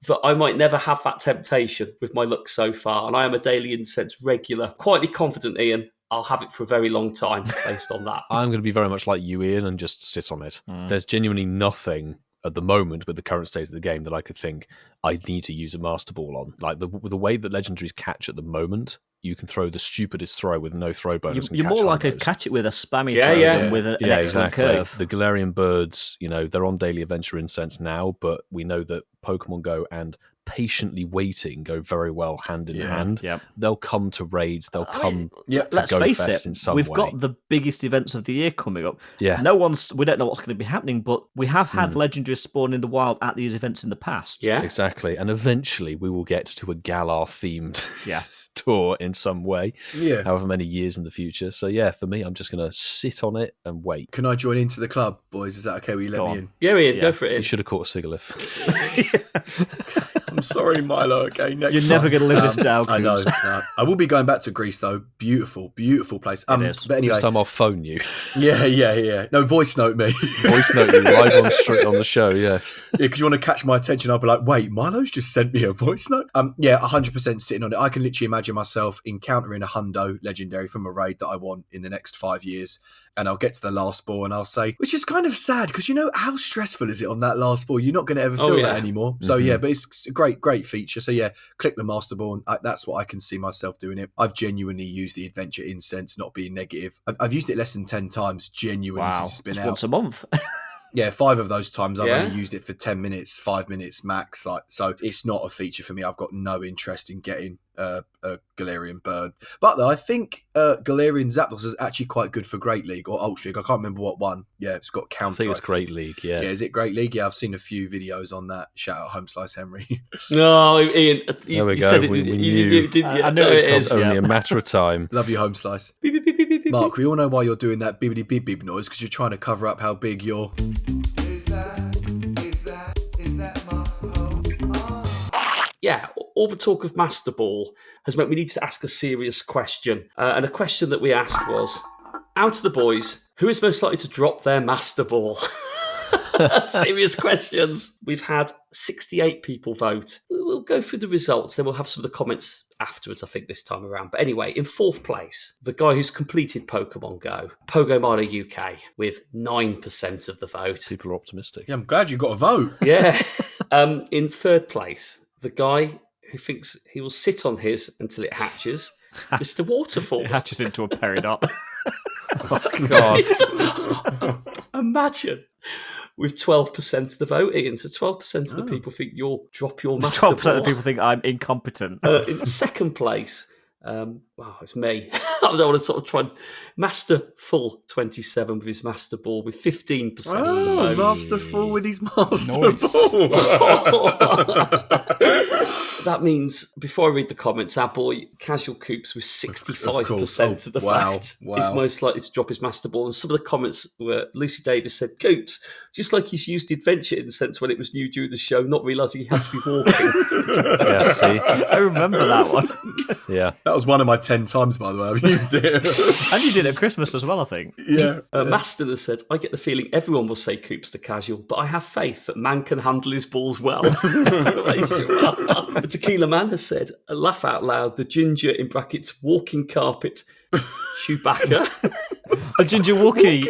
But I might never have that temptation with my luck so far. And I am a daily incense regular. Quietly confident, Ian, I'll have it for a very long time based on that. I'm going to be very much like you, Ian, and just sit on it. There's genuinely nothing at the moment with the current state of the game that I could think I need to use a Master Ball on. Like the way that legendaries catch at the moment, you can throw the stupidest throw with no throw bonus. You're more likely to catch it with a spammy throw than with an excellent exactly. curve. The Galarian birds, they're on Daily Adventure Incense now, but we know that Pokemon Go and patiently waiting go very well hand in hand. Yep. They'll come to raids. They'll come to Let's Go face Fest it, in some we've way. got the biggest events of the year coming up. Yeah. We don't know what's going to be happening, but we have had legendaries spawn in the wild at these events in the past. Yeah. Exactly. And eventually we will get to a Galar themed tour in some way. Yeah. However many years in the future. So yeah, for me, I'm just going to sit on it and wait. Can I join into the club, boys? Is that okay? Will you let me in? Yeah, Ian, go for it. You should have caught a Sigalith. I'm sorry, Milo. Okay, next You're time. never going to live this down, I know. Coops. No. I will be going back to Greece though. Beautiful, beautiful place. It is. But anyway, This time I'll phone you. yeah. No, voice note me. Voice note you live on the show, yes. Yeah, because you want to catch my attention. I'll be like, wait, Milo's just sent me a voice note. 100% sitting on it. I can literally imagine myself encountering a hundo legendary from a raid that I want in the next 5 years. And I'll get to the last ball and I'll say, which is kind of sad because how stressful is it on that last ball? You're not going to ever feel that anymore. So but it's a great feature. So click the Master Ball and that's what I can see myself doing it. I've genuinely used the Adventure Incense, not being negative. I've used it less than 10 times genuinely since it's been out. Once a month. Yeah, 5 of those times I've only used it for 10 minutes, 5 minutes max. So it's not a feature for me. I've got no interest in getting a Galarian bird. But though I think Galarian Zapdos is actually quite good for Great League or Ultra League. I can't remember what one. Yeah, it's got counter. I think it's Great League, yeah. Yeah, is it Great League? Yeah, I've seen a few videos on that. Shout out Home Slice Henry. No, Ian, there we go. said it. We You knew. did, I know it It's only a matter of time. Love you, Home Slice. Mark, we all know why you're doing that bibbidi beep beep noise because you're trying to cover up how big your... Yeah, all the talk of Master Ball has meant we need to ask a serious question. And a question that we asked was, out of the boys, who is most likely to drop their Master Ball? Serious questions. We've had 68 people vote. We'll go through the results, then we'll have some of the comments afterwards, I think, this time around. But anyway, in 4th place, the guy who's completed Pokemon GO, Pogomilo UK, with 9% of the vote. People are optimistic. Yeah, I'm glad you got a vote. Yeah. In 3rd place, the guy who thinks he will sit on his until it hatches, Mr. Waterfall. It hatches into a peridot. God. Imagine. With 12% of the vote, Ian. So 12% of the people think you'll drop your Master Ball. 12% of people think I'm incompetent. In 2nd place, it's me. I don't want to sort of try and Masterful 27 with his Masterball with 15% of the vote. Masterful with his Masterball. That means, before I read the comments, our boy Casual Coops with 65% of the vote is most likely to drop his Masterball. And some of the comments were, Lucy Davis said, Coops, just like he's used the Adventure Incense when it was new during the show, not realising he had to be walking. Yeah, see? I remember that one. Yeah. That was one of my 10 times, by the way, I've used it. And you did it at Christmas as well, I think. Yeah. Master has said, I get the feeling everyone will say Coops to Casual, but I have faith that man can handle his balls well. Tequila Man has said, laugh out loud, the ginger in brackets walking carpet Chewbacca. A ginger Wookiee.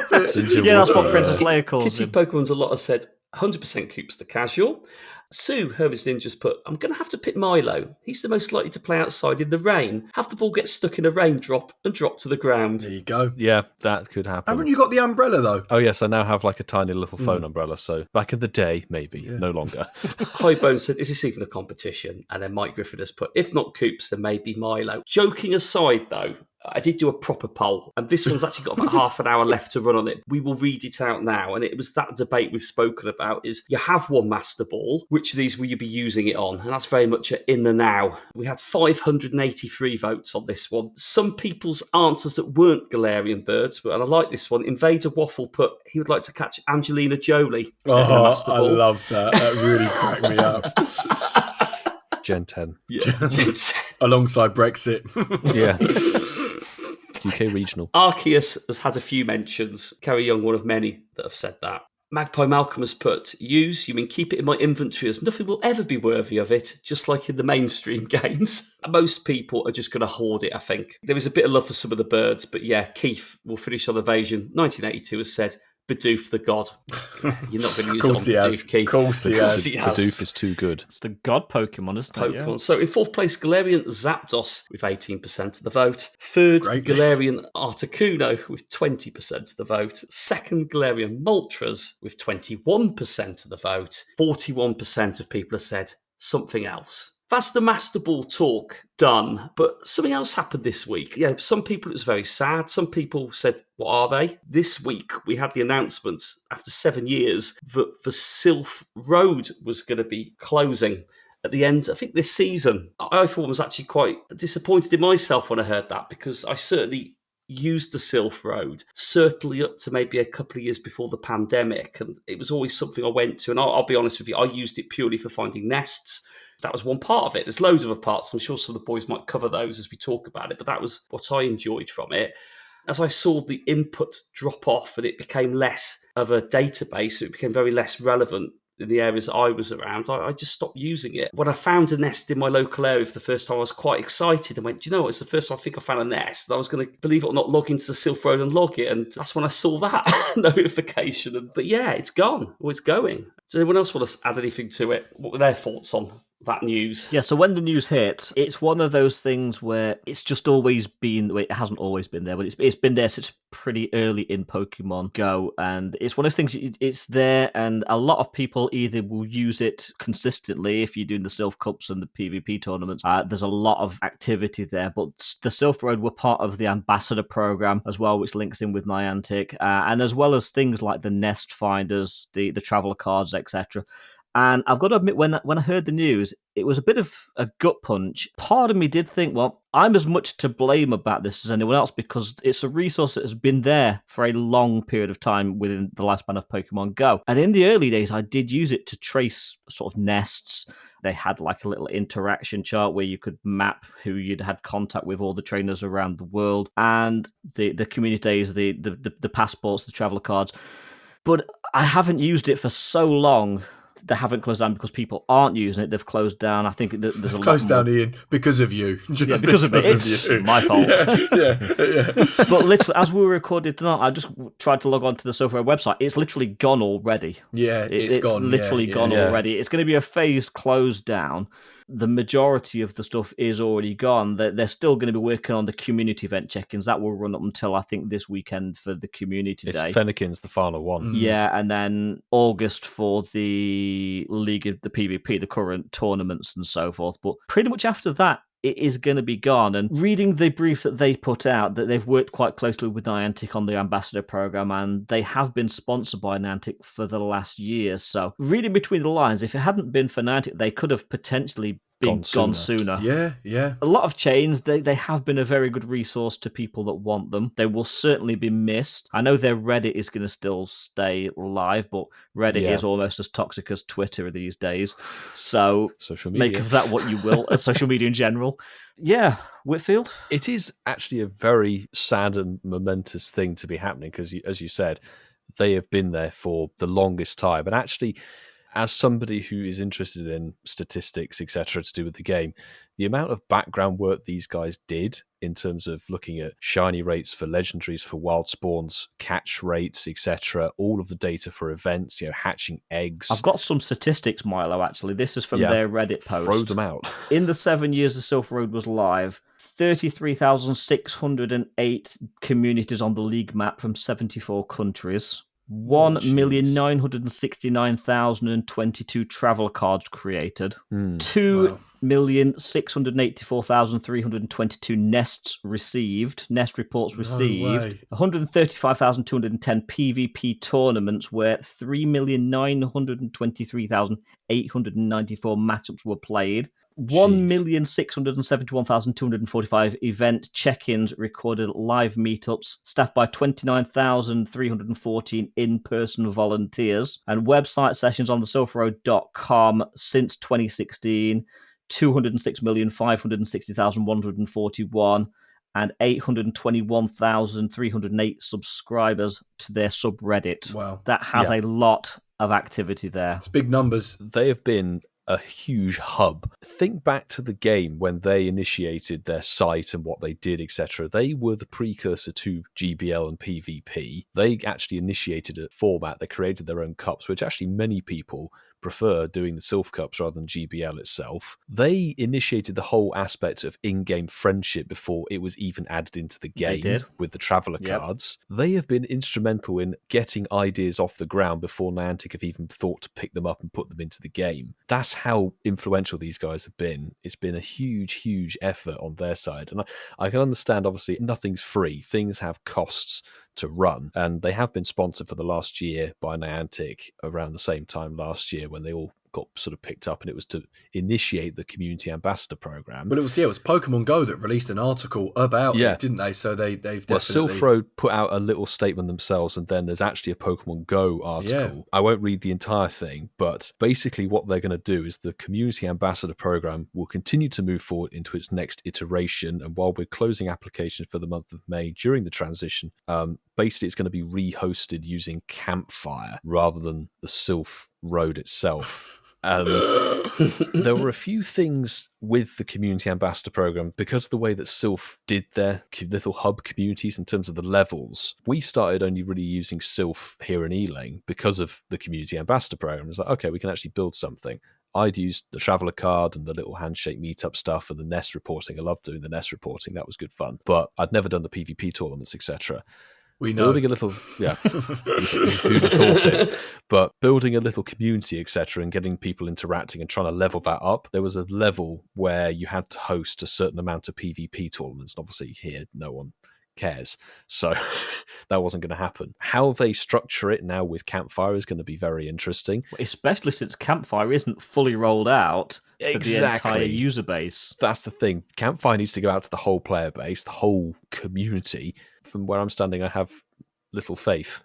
That's what Princess Leia calls Kitty him. Pokemon's a lot have said 100% Coops the Casual. Sue, Hermes Ninja's put, I'm going to have to pick Milo. He's the most likely to play outside in the rain. Have the ball get stuck in a raindrop and drop to the ground. There you go. Yeah, that could happen. Haven't you got the umbrella, though? Oh, yes, I now have like a tiny little phone umbrella. So back in the day, maybe, no longer. High Bones said, is this even a competition? And then Mike Griffin has put, if not Coops, then maybe Milo. Joking aside, though, I did do a proper poll, and this one's actually got about half an hour left to run on it. We will read it out now, and it was that debate we've spoken about is you have one Master Ball, which of these will you be using it on? And that's very much in the now. We had 583 votes on this one. Some people's answers that weren't Galarian birds, and I like this one. Invader Waffle put he would like to catch Angelina Jolie. Oh, I love that. That really cracked me up. Gen 10. Yeah. Gen 10. Alongside Brexit. Yeah. UK regional. Arceus has had a few mentions. Kerry Young, one of many that have said that. Magpie Malcolm has put, use, you mean keep it in my inventory as nothing will ever be worthy of it, just like in the mainstream games. Most people are just going to hoard it, I think. There is a bit of love for some of the birds, but yeah, Keith will finish on Evasion. 1982 has said, Bidoof the God. You're not going to use it on Bidoof, Keith. Of course he has. Bidoof is too good. It's the God Pokemon, isn't it? Pokemon. Yeah. So in fourth place, Galarian Zapdos with 18% of the vote. Third, Galarian Articuno with 20% of the vote. Second, Galarian Moltres with 21% of the vote. 41% of people have said something else. That's the Master Ball talk done. But something else happened this week. Yeah, for some people it was very sad. Some people said, what are they? This week we had the announcement after 7 years that the Sylph Road was going to be closing at the end, I think, this season. I thought was actually quite disappointed in myself when I heard that, because I certainly used the Sylph Road, certainly up to maybe a couple of years before the pandemic. And it was always something I went to. And I'll be honest with you, I used it purely for finding nests. That was one part of it. There's loads of other parts. I'm sure some of the boys might cover those as we talk about it, but that was what I enjoyed from it. As I saw the input drop off and it became less of a database, it became very less relevant in the areas I was around, I just stopped using it. When I found a nest in my local area for the first time, I was quite excited and went, do you know what? It's the first time I think I found a nest. And I was going to, believe it or not, log into the Sylph Road and log it. And that's when I saw that notification. But yeah, it's gone, or it's going. Does anyone else want to add anything to it? What were their thoughts on that news? Yeah, so when the news hit, it's one of those things where it's just always been, well, it hasn't always been there, but it's been there since pretty early in Pokemon Go, and it's one of those things, it's there, and a lot of people either will use it consistently if you're doing the Sylph Cups and the PvP tournaments. There's a lot of activity there, but the Sylph Road were part of the Ambassador program as well, which links in with Niantic, and as well as things like the Nest Finders, the Traveler cards, etc. And I've got to admit, when I heard the news, it was a bit of a gut punch. Part of me did think, well, I'm as much to blame about this as anyone else, because it's a resource that has been there for a long period of time within the lifespan of Pokemon Go. And in the early days, I did use it to trace sort of nests. They had like a little interaction chart where you could map who you'd had contact with, all the trainers around the world, and the community days, the passports, the traveler cards. But I haven't used it for so long. They haven't closed down because people aren't using it. They've closed down. I think there's a lot closed down, more. Ian, because of you. Just because of me. It's my fault. Yeah. But literally, as we were recording tonight, I just tried to log on to the Sylph Road website. It's literally gone already. Yeah, it's gone. Literally gone already. It's going to be a phase closed down. The majority of the stuff is already gone. They're still going to be working on the community event check-ins. That will run up until, I think, this weekend for the community day. Fennekin's the final one. Yeah, and then August for the League of the PvP, the current tournaments and so forth. But pretty much after that, it is going to be gone. And reading the brief that they put out, that they've worked quite closely with Niantic on the ambassador program, and they have been sponsored by Niantic for the last year. So reading between the lines, if it hadn't been for Niantic, they could have potentially been gone sooner. Yeah. A lot of chains, they have been a very good resource to people that want them. They will certainly be missed. I know their Reddit is going to still stay live, but Reddit is almost as toxic as Twitter these days. So social media. Make of that what you will, social media in general. Yeah, Whitfield? It is actually a very sad and momentous thing to be happening because, as you said, they have been there for the longest time. And actually, as somebody who is interested in statistics, etc., to do with the game, the amount of background work these guys did in terms of looking at shiny rates for legendaries, for wild spawns, catch rates, etc., all of the data for events, hatching eggs. I've got some statistics, Milo, actually. This is from their Reddit post. Throw them out. In the 7 years the Silph Road was live, 33,608 communities on the league map from 74 countries. 1,969,022 travel cards created. 2,684,322 nests received. Nest reports received. 135,210 PvP tournaments where 3,923,894 matchups were played. 1,671,245 event check-ins recorded live meetups, staffed by 29,314 in-person volunteers, and website sessions on the silphroad.com since 2016, 206,560,141, and 821,308 subscribers to their subreddit. Wow. That has a lot of activity there. It's big numbers. They have been a huge hub. Think back to the game when they initiated their site and what they did, etc. They were the precursor to GBL and PvP. They actually initiated a format. They created their own cups, which actually many people prefer doing the Silph Cups rather than GBL itself. They initiated the whole aspect of in-game friendship before it was even added into the game with the Traveller cards. They have been instrumental in getting ideas off the ground before Niantic have even thought to pick them up and put them into the game. That's how influential these guys have been. It's been a huge, huge effort on their side. And I can understand, obviously, nothing's free. Things have costs to run, and they have been sponsored for the last year by Niantic around the same time last year when they all got sort of picked up, and it was to initiate the community ambassador program. But it was Pokemon GO that released an article about it, didn't they? So they've definitely... Well, Silph Road put out a little statement themselves, and then there's actually a Pokemon GO article. Yeah. I won't read the entire thing, but basically what they're going to do is the community ambassador program will continue to move forward into its next iteration, and while we're closing applications for the month of May during the transition, basically it's going to be re-hosted using Campfire rather than the Silph Road itself. There were a few things with the community ambassador program because of the way that Silph did their little hub communities in terms of the levels. We started only really using Silph here in Ealing because of the community ambassador program. It's like, okay, we can actually build something. I'd used the Traveller card and the little handshake meetup stuff and the nest reporting. I loved doing the nest reporting. That was good fun. But I'd never done the PvP tournaments, etc. We know. Building a little, who'd have thought it? But building a little community, etc., and getting people interacting and trying to level that up. There was a level where you had to host a certain amount of PvP tournaments. And obviously here, no one cares. So that wasn't going to happen. How they structure it now with Campfire is going to be very interesting. Especially since Campfire isn't fully rolled out to the entire user base. That's the thing. Campfire needs to go out to the whole player base, the whole community. From where I'm standing, I have little faith.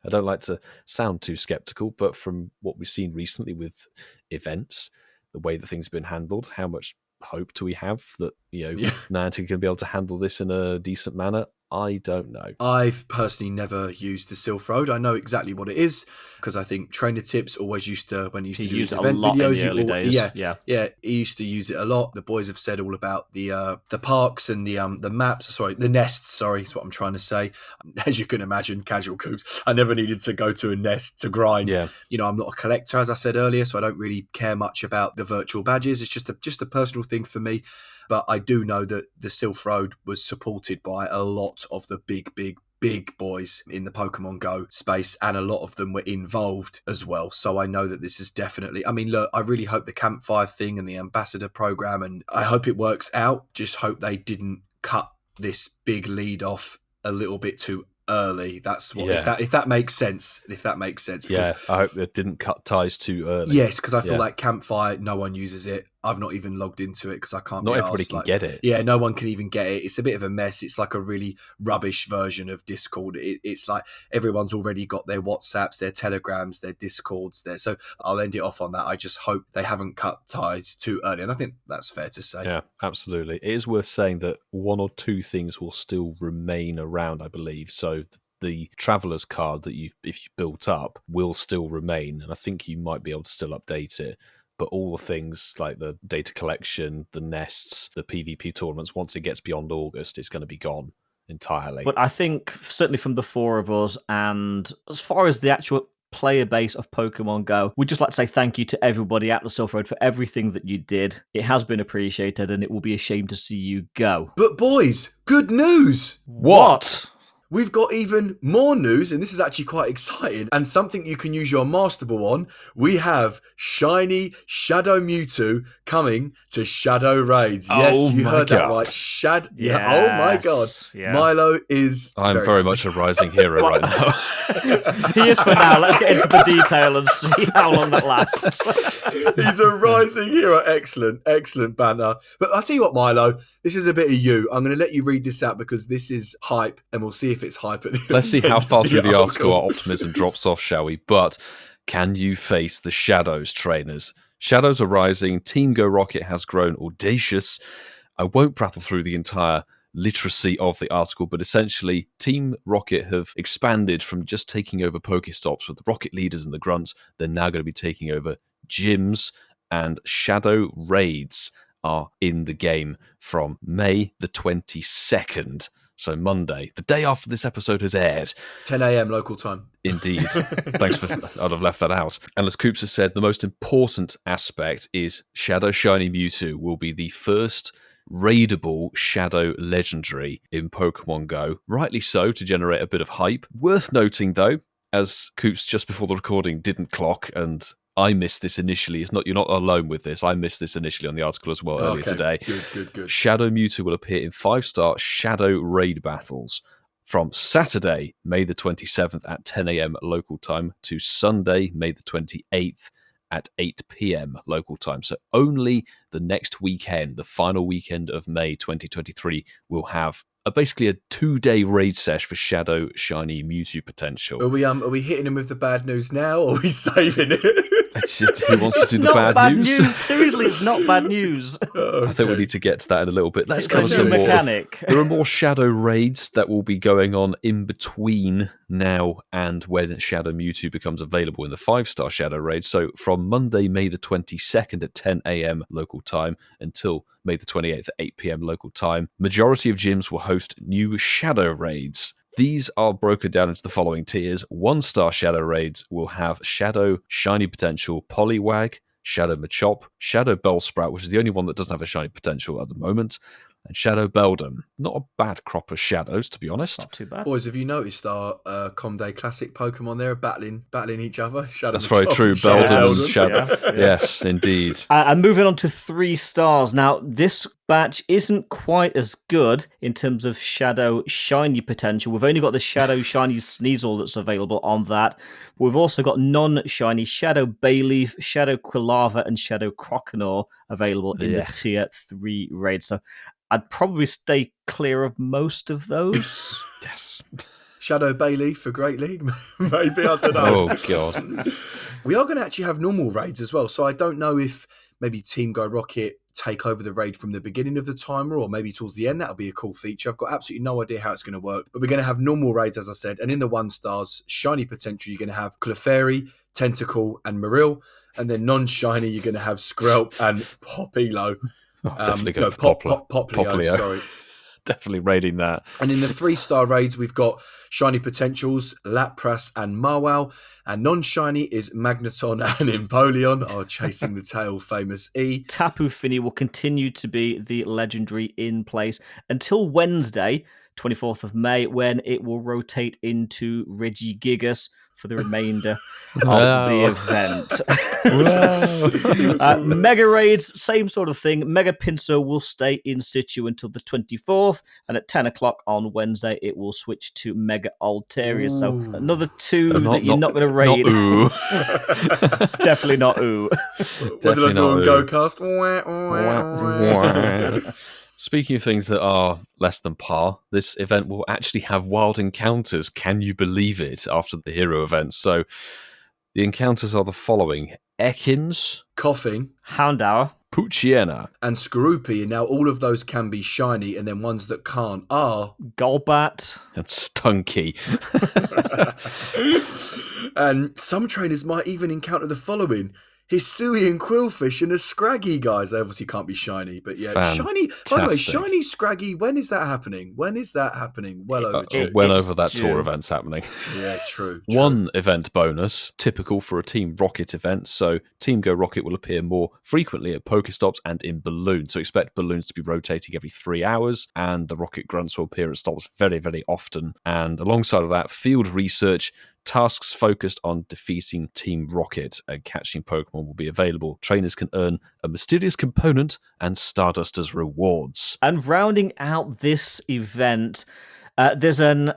I don't like to sound too skeptical, but from what we've seen recently with events, the way that things have been handled, how much hope do we have that Niantic can be able to handle this in a decent manner? I don't know. I've personally never used the Silph Road. I know exactly what it is because I think Trainer Tips always used to, when he used to do his event videos, he used to use it a lot. The boys have said all about the parks and the maps. Sorry, the nests. Sorry, is what I'm trying to say. As you can imagine, casual coops. I never needed to go to a nest to grind. Yeah. I'm not a collector, as I said earlier, so I don't really care much about the virtual badges. It's just a personal thing for me. But I do know that the Silph Road was supported by a lot of the big big boys in the Pokemon Go space, and a lot of them were involved as well. So I know that this is definitely, I mean, look, I really hope the campfire thing and the ambassador program, and I hope it works out. Just hope they didn't cut this big lead off a little bit too early. That's what, if that makes sense. Because, yeah, I hope they didn't cut ties too early. Yes, because I feel like campfire, no one uses it. I've not even logged into it because I can't. Not be everybody arsed. can get it. Yeah, no one can even get it. It's a bit of a mess. It's like a really rubbish version of Discord. It's like everyone's already got their WhatsApps, their Telegrams, their Discords there. So I'll end it off on that. I just hope they haven't cut ties too early, and I think that's fair to say. Yeah, absolutely. It is worth saying that one or two things will still remain around, I believe. So the Traveller's card that if you built up will still remain, and I think you might be able to still update it. But all the things like the data collection, the nests, the PvP tournaments, once it gets beyond August, it's going to be gone entirely. But I think, certainly from the four of us, and as far as the actual player base of Pokemon Go, we'd just like to say thank you to everybody at the Silph Road for everything that you did. It has been appreciated, and it will be a shame to see you go. But boys, good news! What? We've got even more news, and this is actually quite exciting, and something you can use your Masterball on. We have shiny Shadow Mewtwo coming to Shadow Raids. Yes, you heard that right. Yes. Oh my God. Yeah. Milo is I'm very much a rising hero right now. He is for now. Let's get into the detail and see how long that lasts. He's a rising hero. Excellent banner. But I'll tell you what, Milo, this is a bit of you. I'm going to let you read this out because this is hype, and we'll see if it's hype at the Let's see how end far of through the article our optimism drops off, shall we? But can you face the Shadows trainers? Shadows are rising. Team Go Rocket has grown audacious. I won't prattle through the entire literacy of the article, but essentially Team Rocket have expanded from just taking over Pokestops with the Rocket Leaders and the Grunts. They're now going to be taking over gyms, and Shadow Raids are in the game from May the 22nd. So Monday, the day after this episode has aired. 10 a.m. local time. Indeed. Thanks for... I'd have left that out. And as Coops has said, the most important aspect is Shadow Shiny Mewtwo will be the first raidable Shadow Legendary in Pokemon Go. Rightly so, to generate a bit of hype. Worth noting, though, as Coops just before the recording didn't clock, and I missed this initially. You're not alone with this. I missed this initially on the article as well earlier today. Good. Shadow Mewtwo will appear in 5-star Shadow Raid battles from Saturday, May the 27th at 10 a.m. local time to Sunday, May the 28th at 8 p.m. local time. So only the next weekend, the final weekend of May 2023, will have basically a 2-day raid sesh for Shadow Shiny Mewtwo potential. Are we hitting him with the bad news now, or are we saving it? It's just, who wants to do the not bad news? Seriously, it's not bad news. I think we need to get to that in a little bit. Let's It's cover a some new more. mechanic. There are more Shadow Raids that will be going on in between now and when Shadow Mewtwo becomes available in the 5-star Shadow Raid. So from Monday, May the 22nd at 10 a.m. local time until May the 28th at 8 p.m. local time, majority of gyms will host new Shadow Raids. These are broken down into the following tiers. 1-star Shadow Raids will have Shadow Shiny Potential Poliwag, Shadow Machop, Shadow Bellsprout, which is the only one that doesn't have a shiny potential at the moment, and Shadow Beldum. Not a bad crop of shadows, to be honest. Not too bad. Boys, have you noticed our Comday Classic Pokemon there battling each other? Shadow That's very Machop true. and Shadow Beldum, Beldum. Shadow. Yeah. Yes, indeed. And moving on to 3 stars. Now, this batch isn't quite as good in terms of Shadow Shiny potential. We've only got the Shadow Shiny Sneasel that's available on that. We've also got non-shiny Shadow Bayleaf, Shadow Quilava, and Shadow Croconaw available in the Tier 3 raid. So I'd probably stay clear of most of those. Yes. Shadow Bayleaf for Great League, maybe, I don't know. Oh, God. We are going to actually have normal raids as well, so I don't know if maybe Team Go Rocket take over the raid from the beginning of the timer or maybe towards the end. That'll be a cool feature. I've got absolutely no idea how it's going to work, but we're going to have normal raids, as I said, and in the 1-stars, shiny potential, you're going to have Clefairy, Tentacle, and Marill, and then non-shiny, you're going to have Skrelp and Popilo. Definitely go for Poplio, sorry. Definitely raiding that. And in the 3-star raids, we've got shiny potentials, Lapras and Marwell, and non-shiny is Magneton and Empoleon, our chasing the tail famous E. Tapu Fini will continue to be the legendary in place until Wednesday, 24th of May, when it will rotate into Regigigas for the remainder of the event. Mega Raids, same sort of thing. Mega Pincer will stay in situ until the 24th, and at 10 o'clock on Wednesday, it will switch to Mega Altaria. So another two that you're not going to raid. Not ooh. It's definitely not ooh. What did I do on GoCast? Speaking of things that are less than par, this event will actually have wild encounters. Can you believe it? After the hero event. So the encounters are the following: Ekins, Coughing, Houndour, Puchiena, and Skorupi. And now all of those can be shiny, and then ones that can't are Golbat, and Stunky. And some trainers might even encounter the following: Hisui and Quillfish and a Scraggy, guys. They obviously can't be shiny, but yeah. Shiny, by the way, shiny Scraggy, when is that happening? Well overdue. Over that due. tour event's happening. Yeah, true. One event bonus, typical for a Team Rocket event. So Team Go Rocket will appear more frequently at Pokestops and in balloons. So expect balloons to be rotating every 3 hours, and the Rocket Grunts will appear at stops very, very often. And alongside of that, field research, tasks focused on defeating Team Rocket and catching Pokemon will be available. Trainers can earn a mysterious component and Stardust as rewards. And rounding out this event, there's an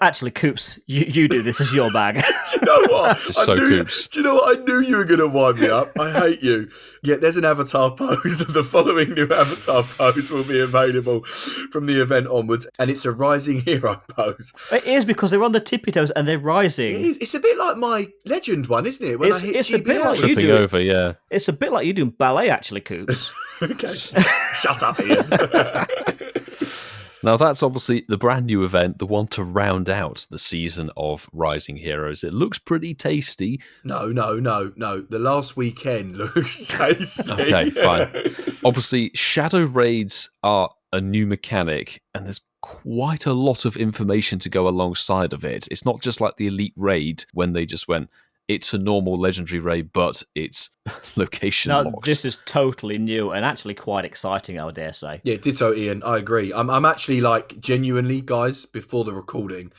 actually, Coops, you do this as your bag. Do you know what? Coops. Do you know what? I knew you were going to wind me up. I hate you. Yeah, there's an avatar pose. The following new avatar pose will be available from the event onwards, and it's a rising hero pose. It is, because they're on the tippy toes and they're rising. It is. It's a bit like my legend one, isn't it? When I hit it's a bit like Tripping over, yeah. It's a bit like you doing ballet, actually, Coops. Okay. Shut up, Ian. Now, that's obviously the brand new event, the one to round out the season of Rising Heroes. It looks pretty tasty. No. The last weekend looks tasty. Okay, fine. Obviously, Shadow Raids are a new mechanic, and there's quite a lot of information to go alongside of it. It's not just like the Elite Raid when they just went, it's a normal legendary raid, but it's location locked. This is totally new and actually quite exciting, I would dare say. Yeah, ditto, Ian. I agree. I'm actually like genuinely, guys, before the recording,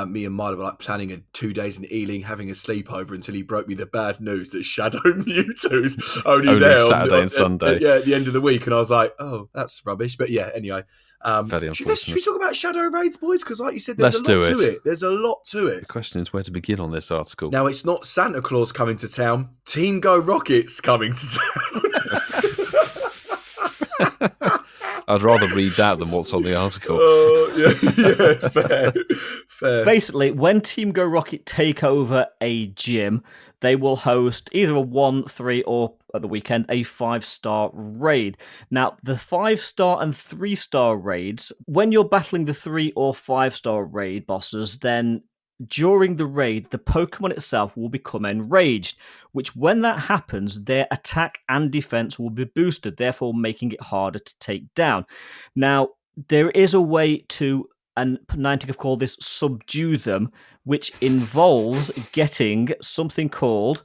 me and Milo were like planning 2 days in Ealing, having a sleepover until he broke me the bad news that Shadow Mewtwo's only there Saturday and Sunday. At the end of the week, and I was like, oh, that's rubbish. But yeah, anyway. Very should unfortunate. we talk about Shadow Raids, boys? Because like you said, there's Let's a lot do to it. There's a lot to The it. question is where to begin on this article. Now, it's not Santa Claus coming to town. Team Go Rockets coming to town. I'd rather read that than what's on the article. Yeah, fair. Basically, when Team Go Rocket take over a gym, they will host either a 1, 3, or at the weekend, a 5-star raid. Now, the 5-star and 3-star raids, when you're battling the 3 or 5-star raid bosses, then during the raid, the Pokemon itself will become enraged, which when that happens, their attack and defense will be boosted, therefore making it harder to take down. Now, there is a way to, and Niantic have called this subdue them, which involves getting something called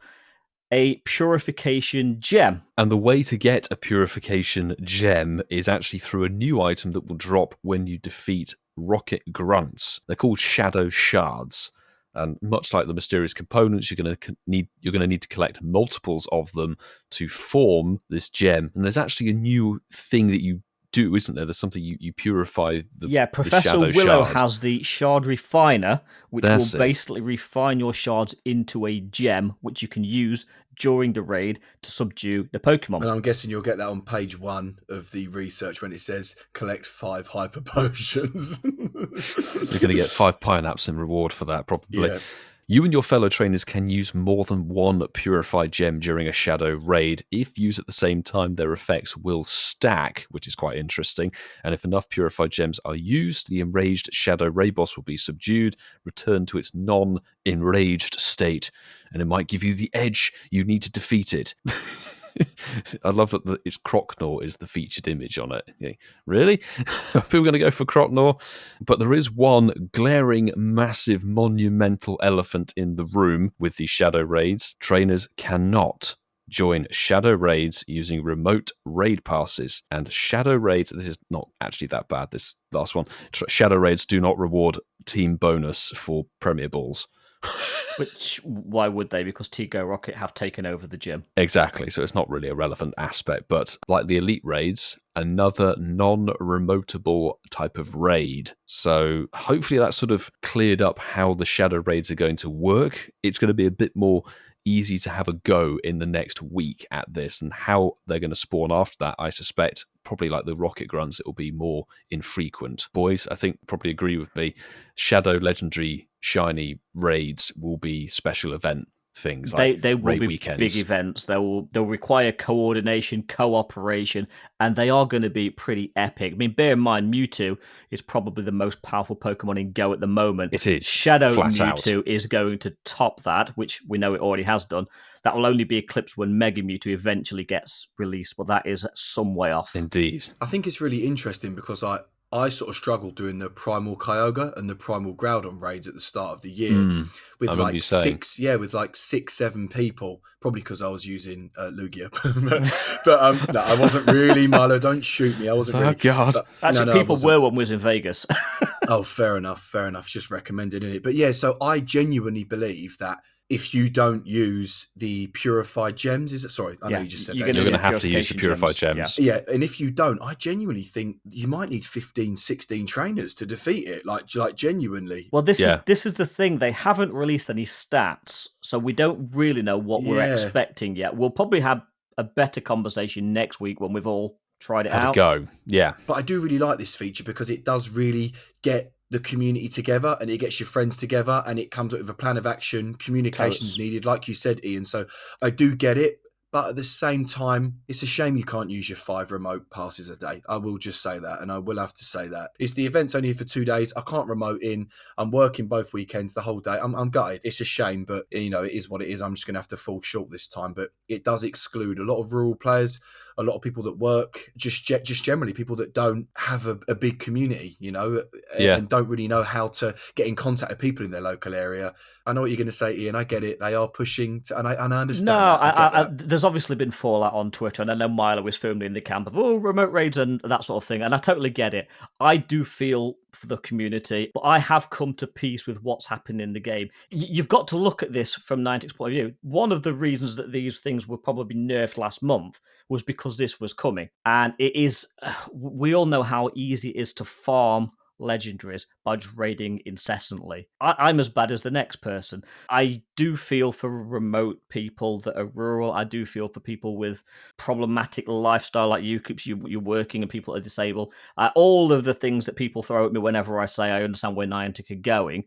a purification gem. And the way to get a purification gem is actually through a new item that will drop when you defeat Rocket Grunts. They're called Shadow Shards. And much like the mysterious components, you're going to need to collect multiples of them to form this gem. And there's actually a new thing that you do, isn't there? There's something you purify the Yeah, Professor the Willow shard. has the Shard Refiner, which That's will it. basically refine your shards into a gem, which you can use during the raid to subdue the Pokemon. And I'm guessing you'll get that on page 1 of the research when it says collect 5 hyper potions. You're going to get 5 pineapples in reward for that, probably. Yeah. You and your fellow trainers can use more than one purified gem during a shadow raid. If used at the same time, their effects will stack, which is quite interesting. And if enough purified gems are used, the enraged shadow raid boss will be subdued, returned to its non-enraged state, and it might give you the edge you need to defeat it. I love that it's Crocnor is the featured image on it. Yeah. Really? Are people going to go for Crocnor? But there is one glaring, massive, monumental elephant in the room with these shadow raids. Trainers cannot join shadow raids using remote raid passes. And shadow raids, this is not actually that bad, this last one. Shadow raids do not reward team bonus for Premier Balls. Which, why would they? Because Tigo Rocket have taken over the gym. Exactly, so it's not really a relevant aspect, but like the elite raids, another non-remotable type of raid. So hopefully that sort of cleared up how the shadow raids are going to work. It's going to be a bit more easy to have a go in the next week at this, and how they're going to spawn after that, I suspect, probably like the rocket grunts, it will be more infrequent. Boys, I think probably agree with me. Shadow Legendary Shiny raids will be special event things. They will be weekends. Big events. They'll require coordination, cooperation, and they are going to be pretty epic. I mean, bear in mind, Mewtwo is probably the most powerful Pokemon in Go at the moment. It is. Shadow flat Mewtwo out. is going to top that, which we know it already has done. That will only be eclipsed when Mega Mewtwo eventually gets released, but that is some way off. Indeed. I think it's really interesting because I sort of struggled doing the Primal Kyogre and the Primal Groudon raids at the start of the year with like 6-7 people, probably because I was using Lugia. but no, I wasn't really, Milo, don't shoot me. I wasn't really. God. But, Actually, people were when we was in Vegas. Oh, fair enough. Just recommended it. But yeah, so I genuinely believe that if you don't use the purified gems, is it? Sorry, I know you just said you're that. going to have to use the purified gems. Yeah, and if you don't, I genuinely think you might need 15, 16 trainers to defeat it. Like genuinely. Well, this is the thing. They haven't released any stats, so we don't really know what we're expecting yet. We'll probably have a better conversation next week when we've all tried it out. Go, yeah. But I do really like this feature because it does really get the community together, and it gets your friends together, and it comes up with a plan of action. Communication's needed, like you said, Ian. So I do get it, but at the same time, it's a shame you can't use your 5 remote passes a day. I will just say that, and I will have to say that. Is the event's only for 2 days? I can't remote in. I'm working both weekends the whole day. I'm gutted. It's a shame, but it is what it is. I'm just going to have to fall short this time. But it does exclude a lot of rural players, a lot of people that work, just generally people that don't have a big community, and don't really know how to get in contact with people in their local area. I know what you're going to say, Ian. I get it. They are pushing, and I understand. No, there's obviously been fallout on Twitter, and I know Milo was firmly in the camp of remote raids and that sort of thing, and I totally get it. I do feel for the community, but I have come to peace with what's happened in the game. You've got to look at this from Niantic's point of view. One of the reasons that these things were probably nerfed last month was because this was coming, and it is. We all know how easy it is to farm legendaries by just raiding incessantly. I'm as bad as the next person. I do feel for remote people that are rural. I do feel for people with problematic lifestyle like you, you're working and people are disabled. All of the things that people throw at me whenever I say I understand where Niantic are going.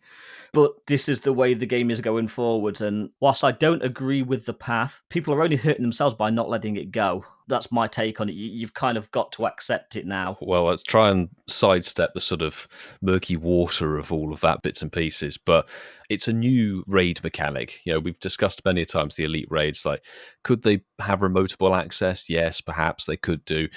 But this is the way the game is going forwards. And whilst I don't agree with the path, people are only hurting themselves by not letting it go. That's my take on it. You've kind of got to accept it now. Well, let's try and sidestep the sort of murky water of all of that bits and pieces. But it's a new raid mechanic. We've discussed many times the elite raids. Like, could they have remotable access? Yes, perhaps they could do.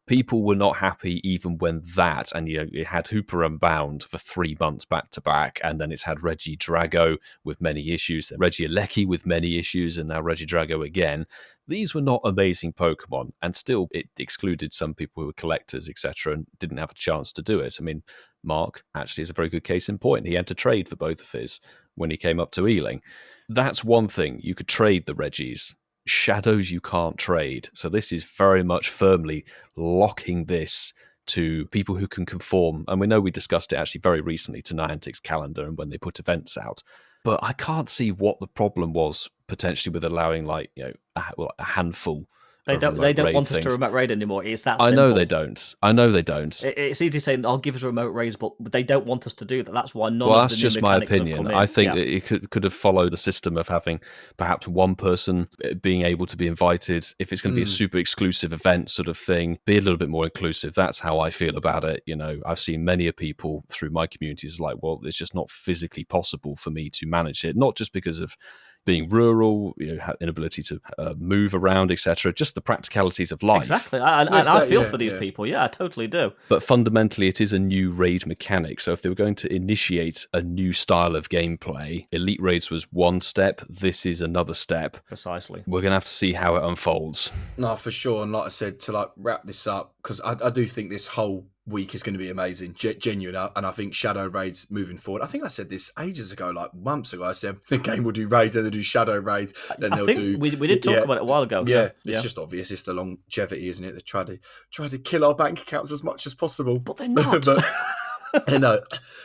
People were not happy even when that, and it had Hooper Unbound for 3 months back to back, and then it's had Reggie Drago with many issues, Reggie Alecki with many issues, and now Reggie Drago again. These were not amazing Pokemon, and still it excluded some people who were collectors, etc., and didn't have a chance to do it. I mean, Mark actually is a very good case in point. He had to trade for both of his when he came up to Ealing. That's one thing. You could trade the Reggies. Shadows you can't trade. So this is very much firmly locking this to people who can conform. And we know we discussed it actually very recently to Niantic's calendar and when they put events out. But I can't see what the problem was potentially with allowing a handful. They don't want us to remote raid anymore. It's that simple. I know they don't. It's easy saying, "I'll give us remote raids," but they don't want us to do that. That's why none of the that's just my opinion. I think it could have followed the system of having perhaps one person being able to be invited. If it's going to be a super exclusive event sort of thing, be a little bit more inclusive. That's how I feel about it. I've seen many people through my communities like, well, it's just not physically possible for me to manage it. Not just because of being rural, inability to move around, etc. Just the practicalities of life. Exactly. And I feel for these people. Yeah, I totally do. But fundamentally, it is a new raid mechanic. So if they were going to initiate a new style of gameplay, Elite Raids was one step. This is another step. Precisely. We're going to have to see how it unfolds. No, for sure. And like I said, to wrap this up, because I do think this whole week is going to be amazing, genuine, and I think Shadow Raids moving forward. I think I said this ages ago, like months ago. I said the game will do raids, then they'll do Shadow Raids, then they'll do. We did talk about it a while ago. Yeah, it's just obvious. It's the longevity, isn't it? They try to kill our bank accounts as much as possible, but they're not. No,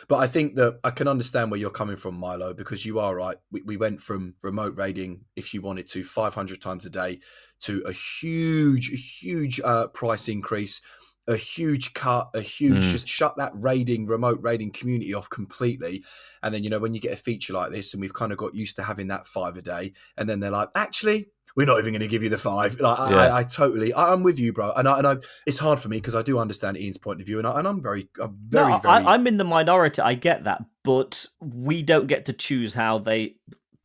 but I think that I can understand where you're coming from, Milo, because you are right. We went from remote raiding, if you wanted to, 500 times a day, to a huge price increase, a huge cut, just shut that remote raiding community off completely. And then, when you get a feature like this, and we've kind of got used to having that 5 a day, and then they're like, actually, we're not even going to give you the 5. I'm with you, bro. And I it's hard for me because I do understand Ian's point of view, and I'm very. I'm in the minority. I get that, but we don't get to choose how they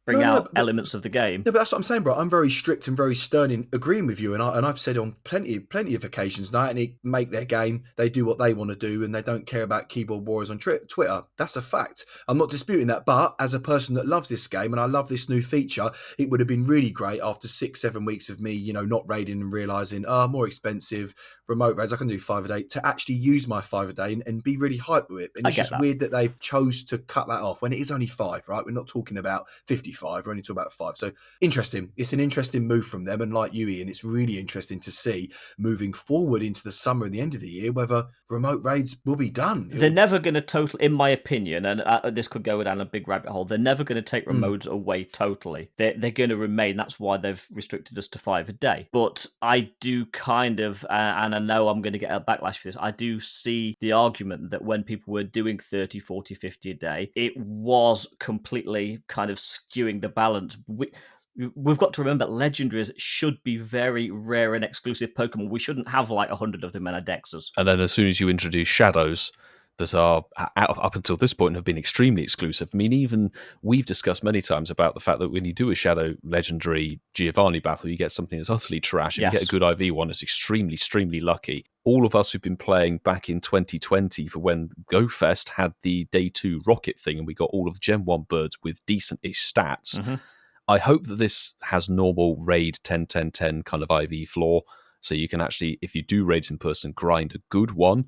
bring out elements of the game. No, but that's what I'm saying, bro. I'm very strict and very stern in agreeing with you, and I've said on plenty of occasions, they make their game, they do what they want to do, and they don't care about keyboard warriors on Twitter. That's a fact. I'm not disputing that, but as a person that loves this game and I love this new feature, it would have been really great after 6-7 weeks of me, not raiding and realizing, more expensive remote raids, I can do 5 a day, to actually use my 5 a day and be really hyped with it. And it's just weird that they've chose to cut that off when it is only 5, right? We're not talking about 55, we're only talking about 5. So interesting. It's an interesting move from them. And like you, Ian, it's really interesting to see moving forward into the summer and the end of the year, whether remote raids will be done. They're never going to in my opinion, and this could go down a big rabbit hole, they're never going to take remotes away totally. They're going to remain. That's why they've restricted us to 5 a day. But I do kind of, and I know I'm going to get a backlash for this, I do see the argument that when people were doing 30, 40, 50 a day, it was completely kind of skewing the balance. We've got to remember legendaries should be very rare and exclusive Pokemon. We shouldn't have 100 of them in our dexes. And then as soon as you introduce shadows that are up until this point have been extremely exclusive. I mean, even we've discussed many times about the fact that when you do a shadow legendary Giovanni battle, you get something that's utterly trash. If you get a good IV one, it's extremely, extremely lucky. All of us who've been playing back in 2020 for when GoFest had the Day 2 rocket thing and we got all of the Gen 1 birds with decent-ish stats. Mm-hmm. I hope that this has normal raid 10-10-10 kind of IV floor, so you can actually, if you do raids in person, grind a good one.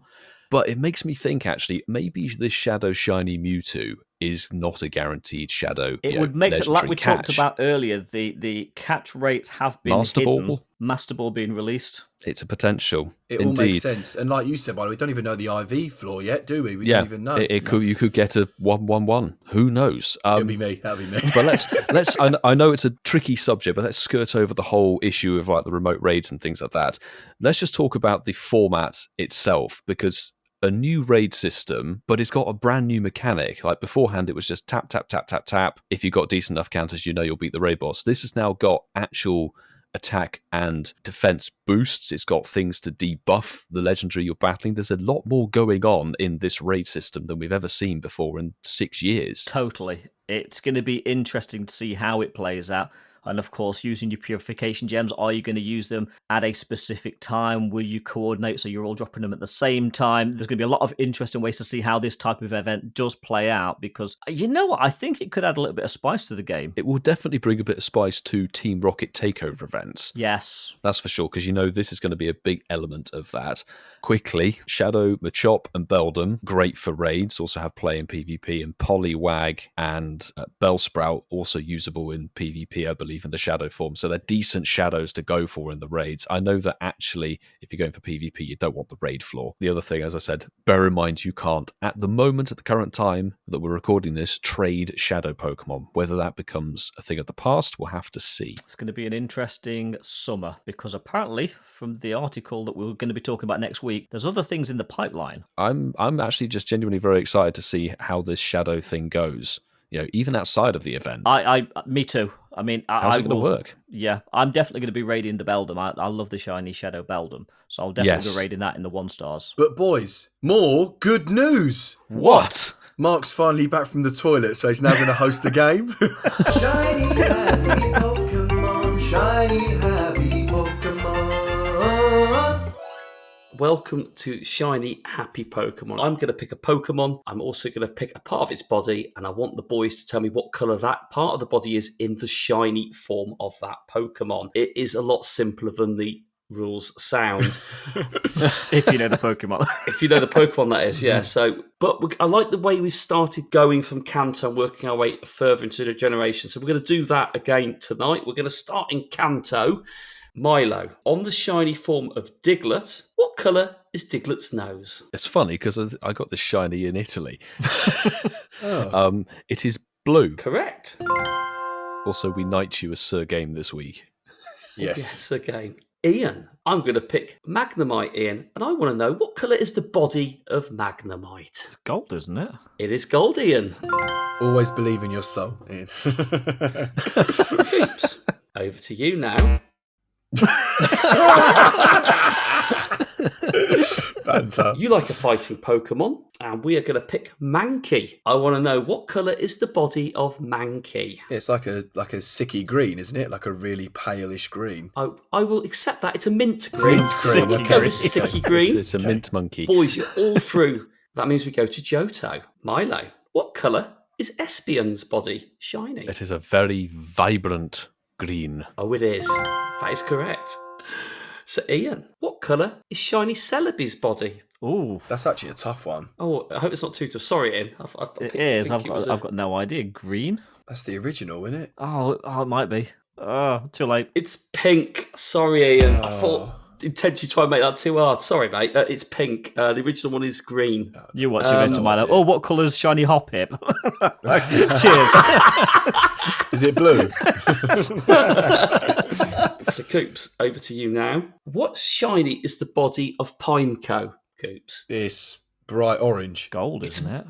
But it makes me think, actually, maybe this Shadow Shiny Mewtwo is not a guaranteed Shadow. It would make it, like we talked about earlier, the catch rates have been hidden. Masterball being released. It's a potential. It Indeed. all makes sense. And like you said, by the way, we don't even know the IV floor yet, do we? We don't even know. You could get a 1-1-1. Who knows? It'll be me. That'll be me. But let's. I know it's a tricky subject, but let's skirt over the whole issue of the remote raids and things like that. Let's just talk about the format itself, because a new raid system, but it's got a brand new mechanic. Like beforehand, it was just tap, tap, tap, tap, tap. If you got decent enough counters, you'll beat the raid boss. This has now got actual attack and defense boosts. It's got things to debuff the legendary you're battling. There's a lot more going on in this raid system than we've ever seen before in 6 years. Totally. It's going to be interesting to see how it plays out. And of course, using your purification gems, are you going to use them at a specific time? Will you coordinate so you're all dropping them at the same time? There's going to be a lot of interesting ways to see how this type of event does play out, because you know what? I think it could add a little bit of spice to the game. It will definitely bring a bit of spice to Team Rocket takeover events. Yes. That's for sure, because this is going to be a big element of that. Quickly, Shadow, Machop, and Beldum, great for raids, also have play in PvP, and Poliwag and Bellsprout also usable in PvP, I believe, in the Shadow form. So they're decent shadows to go for in the raids. I know that actually, if you're going for PvP, you don't want the raid floor. The other thing, as I said, bear in mind you can't, at the moment, at the current time that we're recording this, trade Shadow Pokemon. Whether that becomes a thing of the past, we'll have to see. It's going to be an interesting summer, because apparently, from the article that we're going to be talking about next week, there's other things in the pipeline. I'm actually just genuinely very excited to see how this Shadow thing goes. Even outside of the event. Me too. I mean, how's it going to work? Yeah, I'm definitely going to be raiding the Beldum. I love the shiny Shadow Beldum, so I'll definitely be raiding that in the 1-stars. But boys, more good news. What? Mark's finally back from the toilet, so he's now going to host the game. Shiny happy Pokemon, shiny happy Pokemon. Welcome to Shiny Happy Pokemon. I'm going to pick a Pokemon. I'm also going to pick a part of its body, and I want the boys to tell me what colour that part of the body is in the shiny form of that Pokemon. It is a lot simpler than the rules sound. If you know the Pokemon. If you know the Pokemon, that is, yeah. So, but I like the way we've started going from Kanto and working our way further into the generation. So we're going to do that again tonight. We're going to start in Kanto. Milo, on the shiny form of Diglett, what colour is Diglett's nose? It's funny because I got this shiny in Italy. It is blue. Correct. Also, we knight you as Sir Game this week. Yes. Again. Ian, I'm going to pick Magnemite, Ian, and I want to know what colour is the body of Magnemite? It's gold, isn't it? It is gold, Ian. Always believe in your soul, Ian. Oops. Over to you now. Banter. You like a fighting Pokemon, and we are going to pick Mankey. I want to know what colour is the body of Mankey. It's like a sicky green, isn't it? Like a really palish green. I will accept that. It's a mint green. Mint green, Sicky, okay. sicky green. It's a mint monkey. Boys, you're all through. That means we go to Johto. Milo, what colour is Espion's body? Shiny. It is a very vibrant green. Oh, it is. That is correct. So, Ian, what colour is Shiny Celebi's body? Ooh. That's actually a tough one. Oh, I hope it's not too tough. Sorry, Ian. I It picked to is. think I've got no idea. Green? That's the original, isn't it? Oh, it might be. Oh, too late. It's pink. Sorry, Ian. I Oh. thought intentionally try and make that too hard. Sorry, mate. It's pink. The original one is green. You watch it to Milo. idea. Oh, what colour's shiny Hoppip? Cheers. Is it blue? So, Coops, over to you now. What shiny is the body of Pineco, Coops? It's bright orange. Gold, isn't it?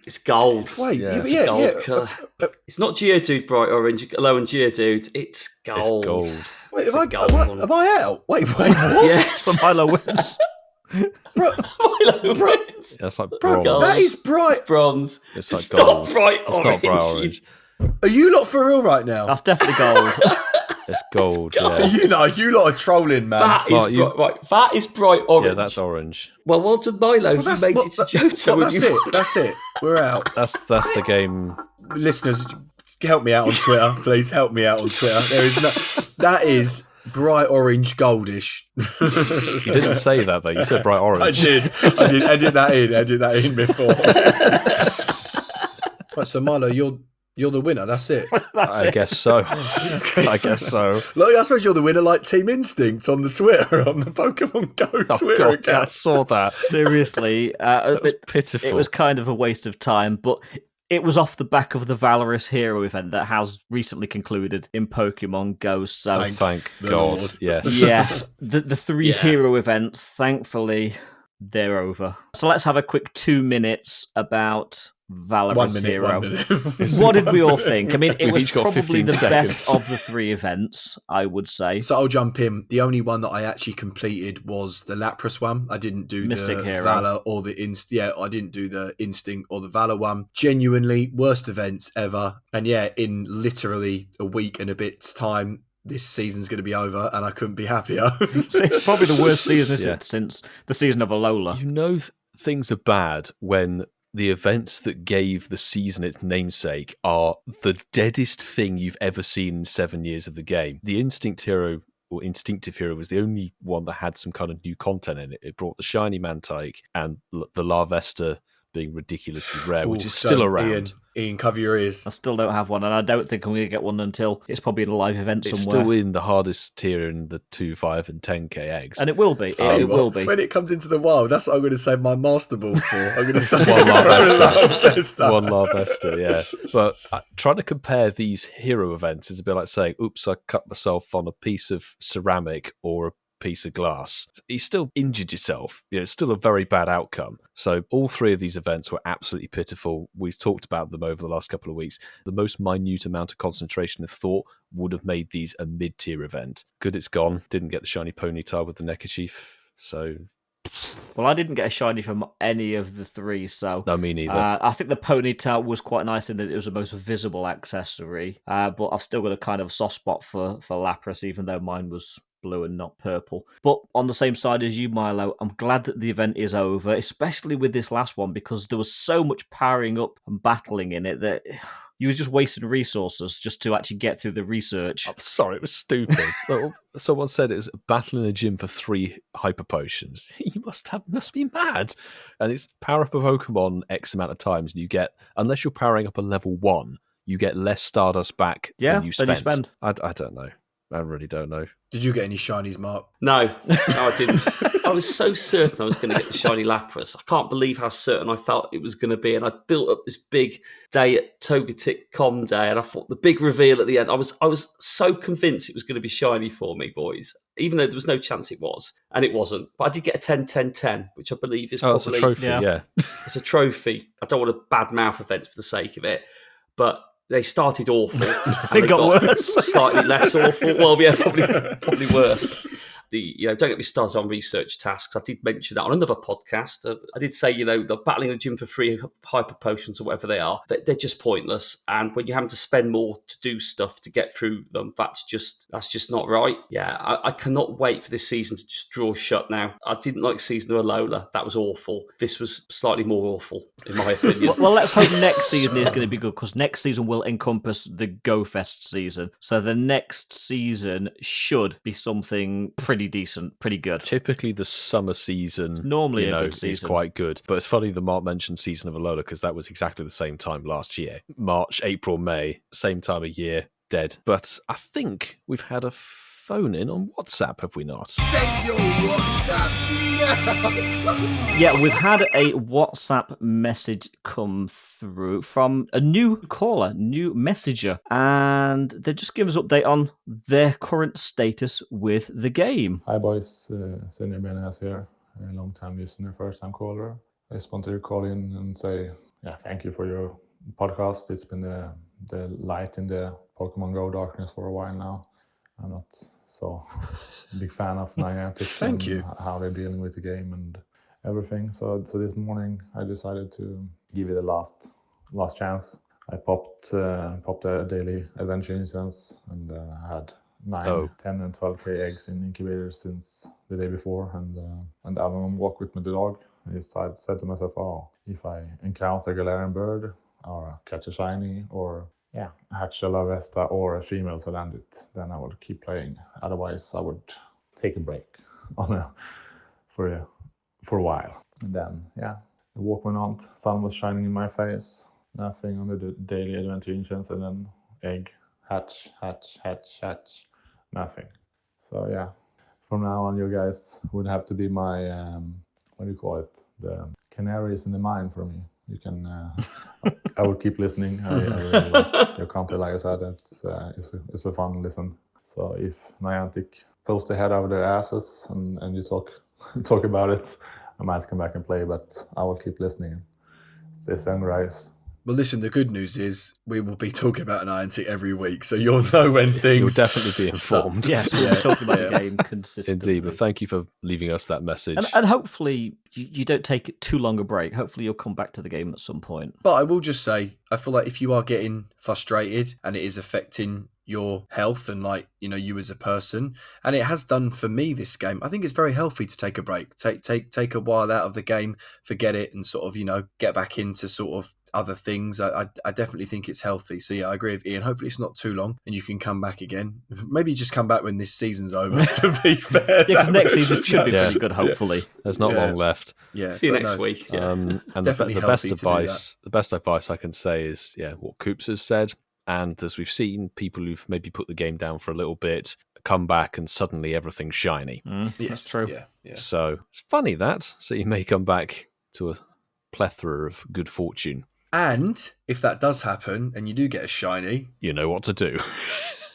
It's gold. Wait, Yeah, yeah, Gold yeah. colour. It's not Geodude bright orange, low and Geodude. It's gold. It's gold. Wait, It's a gold one. am I out? Wait, what? Yes. So Milo wins. Bro, Milo Bro- wins. That's like bro, bronze. that is bright. Bronze. It's like not gold. bright It's orange. not bright orange. Are you lot for real right now? That's definitely gold. It's gold. gold. Yeah. You lot are trolling, man. That is Well, you- right. That is bright orange. Yeah, that's orange. Well, well done, Milo. You that's made what- it to Johto. well, and that's you- it. That's it. We're out. That's the game. Listeners, help me out on Twitter, please. Help me out on Twitter. There is no. That is bright orange, goldish. You didn't say that though. You said bright I orange. did. Edit that in before. Right, so Milo, you're the winner. That's it. I guess so. I guess so. Look, I suppose you're the winner, like Team Instinct on the Twitter, on the Pokemon Go Oh, Twitter God, I account. saw that. Seriously. That was pitiful. It was kind of a waste of time, but it was off the back of the Valorous Hero event that has recently concluded in Pokemon Go. So, Thank the God. Lord. Yes. yes, the three Yeah. hero events, thankfully, they're over. So let's have a quick 2 minutes about Valorous 1 minute. Hero. 1 minute. What did we all think? I mean, it We've was each got probably 15 the seconds. best of the three events, I would say. So I'll jump in. The only one that I actually completed was the Lapras one. I didn't do Mystic the Hero. Valor or the I didn't do the Instinct or the Valor one. Genuinely, worst events ever. And yeah, in literally a week and a bit's time, this season's going to be over, and I couldn't be happier. It's probably the worst season, isn't Yeah. it, since the season of Alola. You know things are bad when the events that gave the season its namesake are the deadest thing you've ever seen in 7 years of the game. The Instinct Hero or Instinctive Hero was the only one that had some kind of new content in it. It brought the Shiny Mantike and the Larvesta being ridiculously rare, which Ooh, is still so around. Ian, cover your ears. I still don't have one, and I don't think I'm going to get one until it's probably in a live event It's somewhere. still in the hardest tier in the 2, 5, and 10k eggs. And it will be. Tell you It what, will be. When it comes into the wild, that's what I'm going to save my Master Ball for. I'm going to save One Larvesta. Larvesta. One Larvesta, yeah. But trying to compare these hero events is a bit like saying, oops, I cut myself on a piece of ceramic or a piece of glass. You still injured yourself. It's still a very bad outcome. So all three of these events were absolutely pitiful. We've talked about them over the last couple of weeks. The most minute amount of concentration of thought would have made these a mid-tier event. Good, it's gone. Didn't get the shiny ponytail with the neckerchief. So Well, I didn't get a shiny from any of the three, so No, me neither. I think the ponytail was quite nice in that it was the most visible accessory. But I've still got a kind of soft spot for Lapras, even though mine was blue and not purple. But on the same side as you, Milo, I'm glad that the event is over, especially with this last one, because there was so much powering up and battling in it that you were just wasting resources just to actually get through the research. I'm sorry, it was stupid. Someone said it was battling in a gym for 3 hyper potions. You must be mad. And it's power up a Pokemon X amount of times, and you get, unless you're powering up a level 1, you get less Stardust back than you spend. I don't know. I really don't know. Did you get any shinies, Mark? No, I didn't. I was so certain I was going to get the shiny Lapras. I can't believe how certain I felt it was going to be. And I built up this big day at Togetic Com Day, and I thought the big reveal at the end. I was so convinced it was going to be shiny for me, boys, even though there was no chance it was, and it wasn't. But I did get a 10-10-10, which I believe is probably it's a trophy. Yeah. It's a trophy. I don't want to badmouth events for the sake of it, but they started awful. They got worse. Slightly less awful. Well, yeah, probably worse. Don't get me started on research tasks. I did mention that on another podcast. I did say, the battling the gym for 3 hyper potions or whatever they are, they're just pointless. And when you're having to spend more to do stuff to get through them, that's just not right. Yeah, I cannot wait for this season to just draw shut now. I didn't like Season of Alola. That was awful. This was slightly more awful, in my opinion. Well, let's hope next season is going to be good, because next season will encompass the Go Fest season. So the next season should be something pretty decent, pretty good. Typically, the summer season, normally a good season, is quite good. But it's funny that Mark mentioned Season of Alola, because that was exactly the same time last year. March, April, May, same time of year, dead. But I think we've had a phone in on WhatsApp, have we not? Send your WhatsApps now! Yeah, we've had a WhatsApp message come through from a new caller, new messenger, and they're just giving us an update on their current status with the game. Hi boys, Senior Benes here, a long time listener, first time caller. I just want to call in and say thank you for your podcast. It's been the light in the Pokemon GO darkness for a while now. I'm not so big fan of Niantic. Thank you. How they're dealing with the game and everything. So this morning I decided to give it a last chance. I popped a daily adventure instance, and I had 9, 10, and 12k eggs in incubators since the day before. And out on a walk with my dog, I said to myself, if I encounter a Galarian bird or catch a shiny or hatch a Lavesta or a female to land it, then I would keep playing. Otherwise, I would take a break for a while. And then, the walk went on. Sun was shining in my face. Nothing on the daily adventure incense, and then egg, hatch, nothing. So from now on, you guys would have to be my what do you call it? The canaries in the mine for me. You can. I will keep listening. I really like your content, like I said. It's a fun listen. So if Niantic pulls their head out of their asses and you talk about it, I might come back and play. But I will keep listening. Stay sunrise. Well, listen, the good news is we will be talking about Niantic every week, so you'll know when things... You'll definitely be informed. Yes, we'll be talking about the game consistently. Indeed, but thank you for leaving us that message. And hopefully you don't take too long a break. Hopefully you'll come back to the game at some point. But I will just say, I feel like if you are getting frustrated and it is affecting your health and you as a person, and it has done for me this game, I think it's very healthy to take a break, take a while out of the game, forget it, and sort of get back into sort of other things. I definitely think it's healthy. So I agree with Ian. Hopefully it's not too long and you can come back again. Maybe just come back when this season's over, to be fair. Because next season should be pretty good, hopefully. There's not long left. See you next week. And the best advice I can say is what Coops has said. And as we've seen, people who've maybe put the game down for a little bit come back and suddenly everything's shiny. Yes, that's true. Yeah. So it's funny so you may come back to a plethora of good fortune. And if that does happen and you do get a shiny, you know what to do.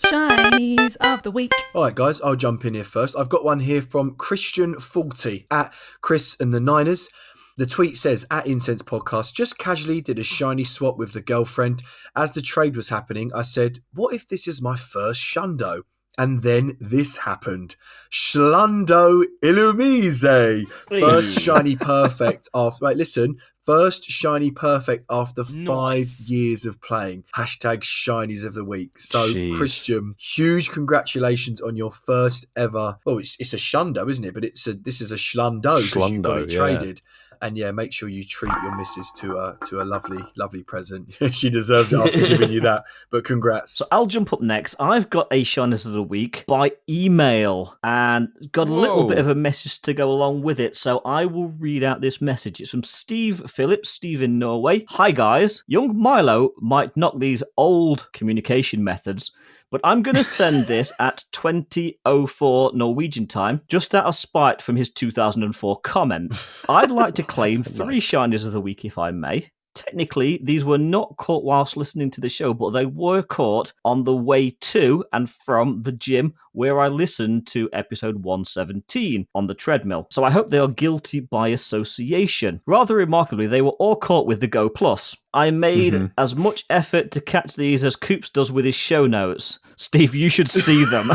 Shinies of the week. All right, guys, I'll jump in here first. I've got one here from Christian40 at Chris and the Niners. The tweet says, at Incensed Podcast, just casually did a shiny swap with the girlfriend. As the trade was happening, I said, what if this is my first shundo? And then this happened. Schlundo Illumise. First shiny perfect after... Right, listen. First shiny perfect after 5 years of playing. Hashtag shinies of the week. So, Jeez. Christian, huge congratulations on your first ever... Well, it's a Shundo, isn't it? But this is a Schlundo because you got it traded. And yeah, make sure you treat your missus to a lovely, lovely present. She deserves it after giving you that. But congrats. So I'll jump up next. I've got a shyness of the week by email and got a little bit of a message to go along with it. So I will read out this message. It's from Steve Phillips, Steve in Norway. Hi guys, young Milo might knock these old communication methods, but I'm going to send this at 20:04 Norwegian time, just out of spite from his 2004 comment. I'd like to claim 3 shinies of the week, if I may. Technically, these were not caught whilst listening to the show, but they were caught on the way to and from the gym where I listened to episode 117 on the treadmill. So I hope they are guilty by association. Rather remarkably, they were all caught with the Go Plus. I made as much effort to catch these as Coops does with his show notes. Steve, you should see them.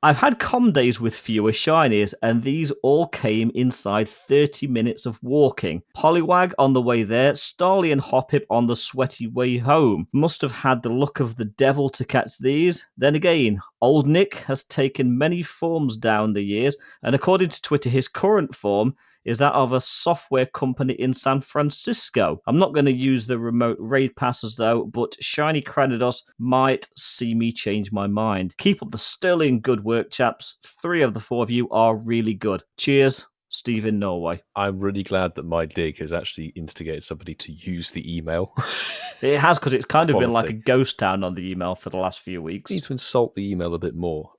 I've had com days with fewer shinies, and these all came inside 30 minutes of walking. Poliwag on the way there, Starly and Hoppip on the sweaty way home. Must have had the look of the devil to catch these. Then again, old Nick has taken many forms down the years, and according to Twitter, his current form is that of a software company in San Francisco. I'm not going to use the remote raid passes though, but Shiny Cranidos might see me change my mind. Keep up the sterling good work, chaps. 3 of the 4 of you are really good. Cheers, Steve in Norway. I'm really glad that my dig has actually instigated somebody to use the email. It has, because it's kind of been like a ghost town on the email for the last few weeks. We need to insult the email a bit more.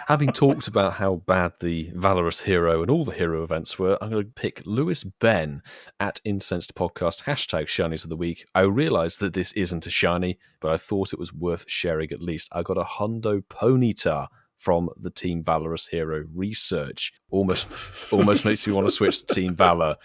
Having talked about how bad the Valorous Hero and all the hero events were, I'm going to pick Lewis Ben at Incensed Podcast, hashtag Shinies of the Week. I realised that this isn't a shiny, but I thought it was worth sharing at least. I got a Hundo Ponyta from the Team Valorous Hero research. Almost makes me want to switch to Team Valor.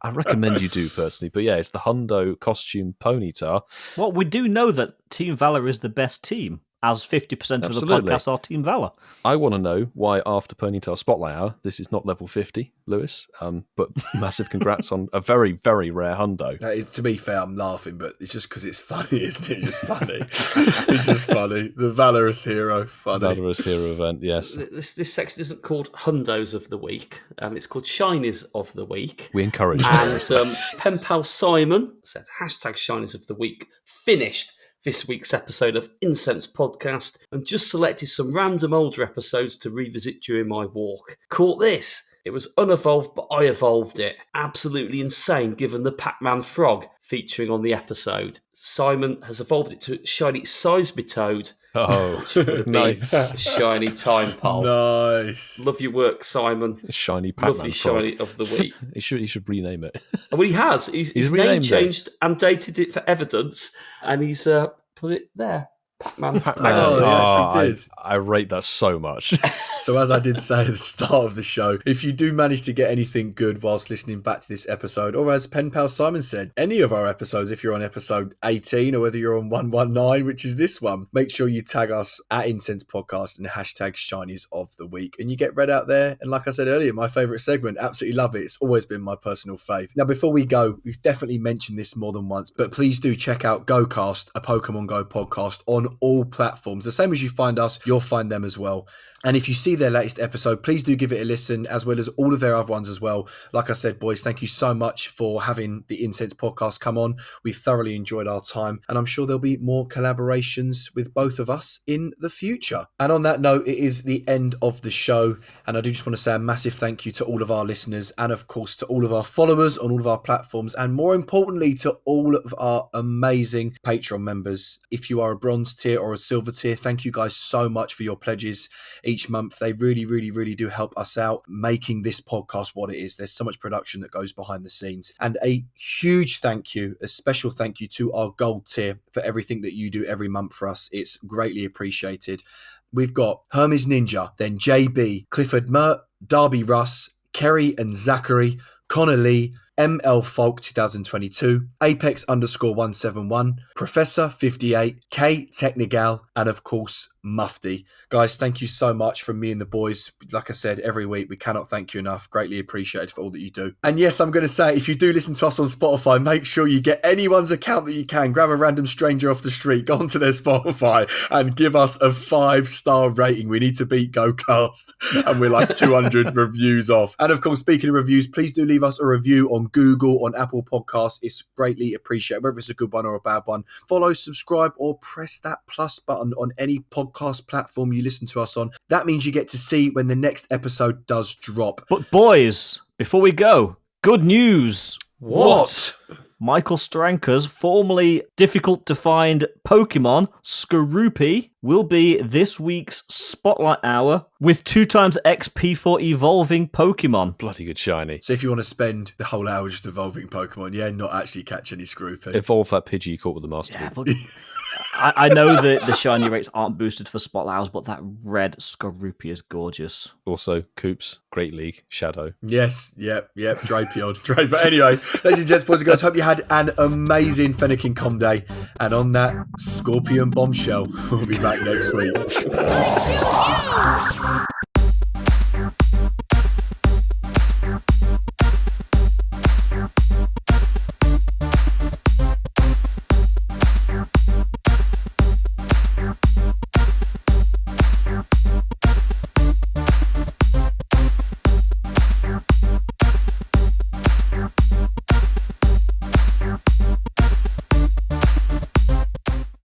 I recommend you do, personally. But yeah, it's the Hundo costume Ponyta. Well, we do know that Team Valor is the best team, as 50% of the podcast are Team Valor. I want to know why after Ponytail Spotlight Hour, this is not level 50, Lewis. But massive congrats on a very, very rare Hundo. To be fair, I'm laughing, but it's just because it's funny, isn't it? It's just funny. It's just funny. The Valorous Hero, funny. Valorous Hero event, yes. This section isn't called Hundos of the Week. It's called Shinies of the Week. We encourage And pen pal Simon said, hashtag Shinies of the Week, finished this week's episode of Incensed Podcast and just selected some random older episodes to revisit during my walk. Caught this. It was unevolved, but I evolved it. Absolutely insane given the Pac-Man frog featuring on the episode. Simon has evolved it to shiny Seismitoad. Oh, nice. Shiny time pole. Nice. Love your work, Simon. Shiny Pac-Man Lovely frog. shiny of the week. He should rename it. Well, he has. His name changed and dated it for evidence, and he's put it there. Pac-Man. Oh, he actually did. I rate that so much. So as I did say at the start of the show, if you do manage to get anything good whilst listening back to this episode, or as Pen Pal Simon said, any of our episodes, if you're on episode 18 or whether you're on 119, which is this one, make sure you tag us at Incense Podcast and the hashtag Shinies of the Week, and you get read out there. And like I said earlier, my favourite segment, absolutely love it. It's always been my personal fave. Now, before we go, we've definitely mentioned this more than once, but please do check out GoCast, a Pokemon Go podcast on all platforms. The same as you find us, you'll find them as well. And if you see their latest episode, please do give it a listen, as well as all of their other ones as well. Like I said, boys, thank you so much for having the Incense podcast come on. We thoroughly enjoyed our time, and I'm sure there'll be more collaborations with both of us in the future. And on that note, it is the end of the show, and I do just want to say a massive thank you to all of our listeners, and of course to all of our followers on all of our platforms, and more importantly to all of our amazing Patreon members. If you are a bronze tier or a silver tier, thank you guys so much for your pledges each month. They really, really, really do help us out making this podcast what it is. There's so much production that goes behind the scenes. And a huge thank you, a special thank you to our gold tier for everything that you do every month for us. It's greatly appreciated. We've got Hermes Ninja, then JB, Clifford Mert, Darby Russ, Kerry and Zachary, Connor Lee, ML Folk 2022, Apex _171, Professor 58, K Technigal, and of course, Mufti. Guys, thank you so much from me and the boys. Like I said, every week, we cannot thank you enough. Greatly appreciated for all that you do. And yes, I'm going to say, if you do listen to us on Spotify, make sure you get anyone's account that you can. Grab a random stranger off the street, go onto their Spotify and give us a 5-star rating. We need to beat GoCast, and we're like 200 reviews off. And of course, speaking of reviews, please do leave us a review on Google, on Apple Podcasts. It's greatly appreciated, whether it's a good one or a bad one. Follow, subscribe, or press that plus button on any podcast platform you listen to us on. That means you get to see when the next episode does drop. But boys, before we go, good news. What? Michael Stranker's formerly difficult to find Pokemon, Skorupi, will be this week's Spotlight Hour with 2 times XP for evolving Pokemon. Bloody good shiny. So if you want to spend the whole hour just evolving Pokemon, not actually catch any Scroopy. Evolve that Pidgey you caught with the Masterball. Yeah, but I know that the shiny rates aren't boosted for Spotlight Hours, but that red Skorupi is gorgeous. Also, Coops, Great League, Shadow. Yes, yep, Drapion. But anyway, ladies and gents, boys and girls, hope you had an amazing Fennekin Com Day. And on that Scorpion bombshell, we'll be back next week.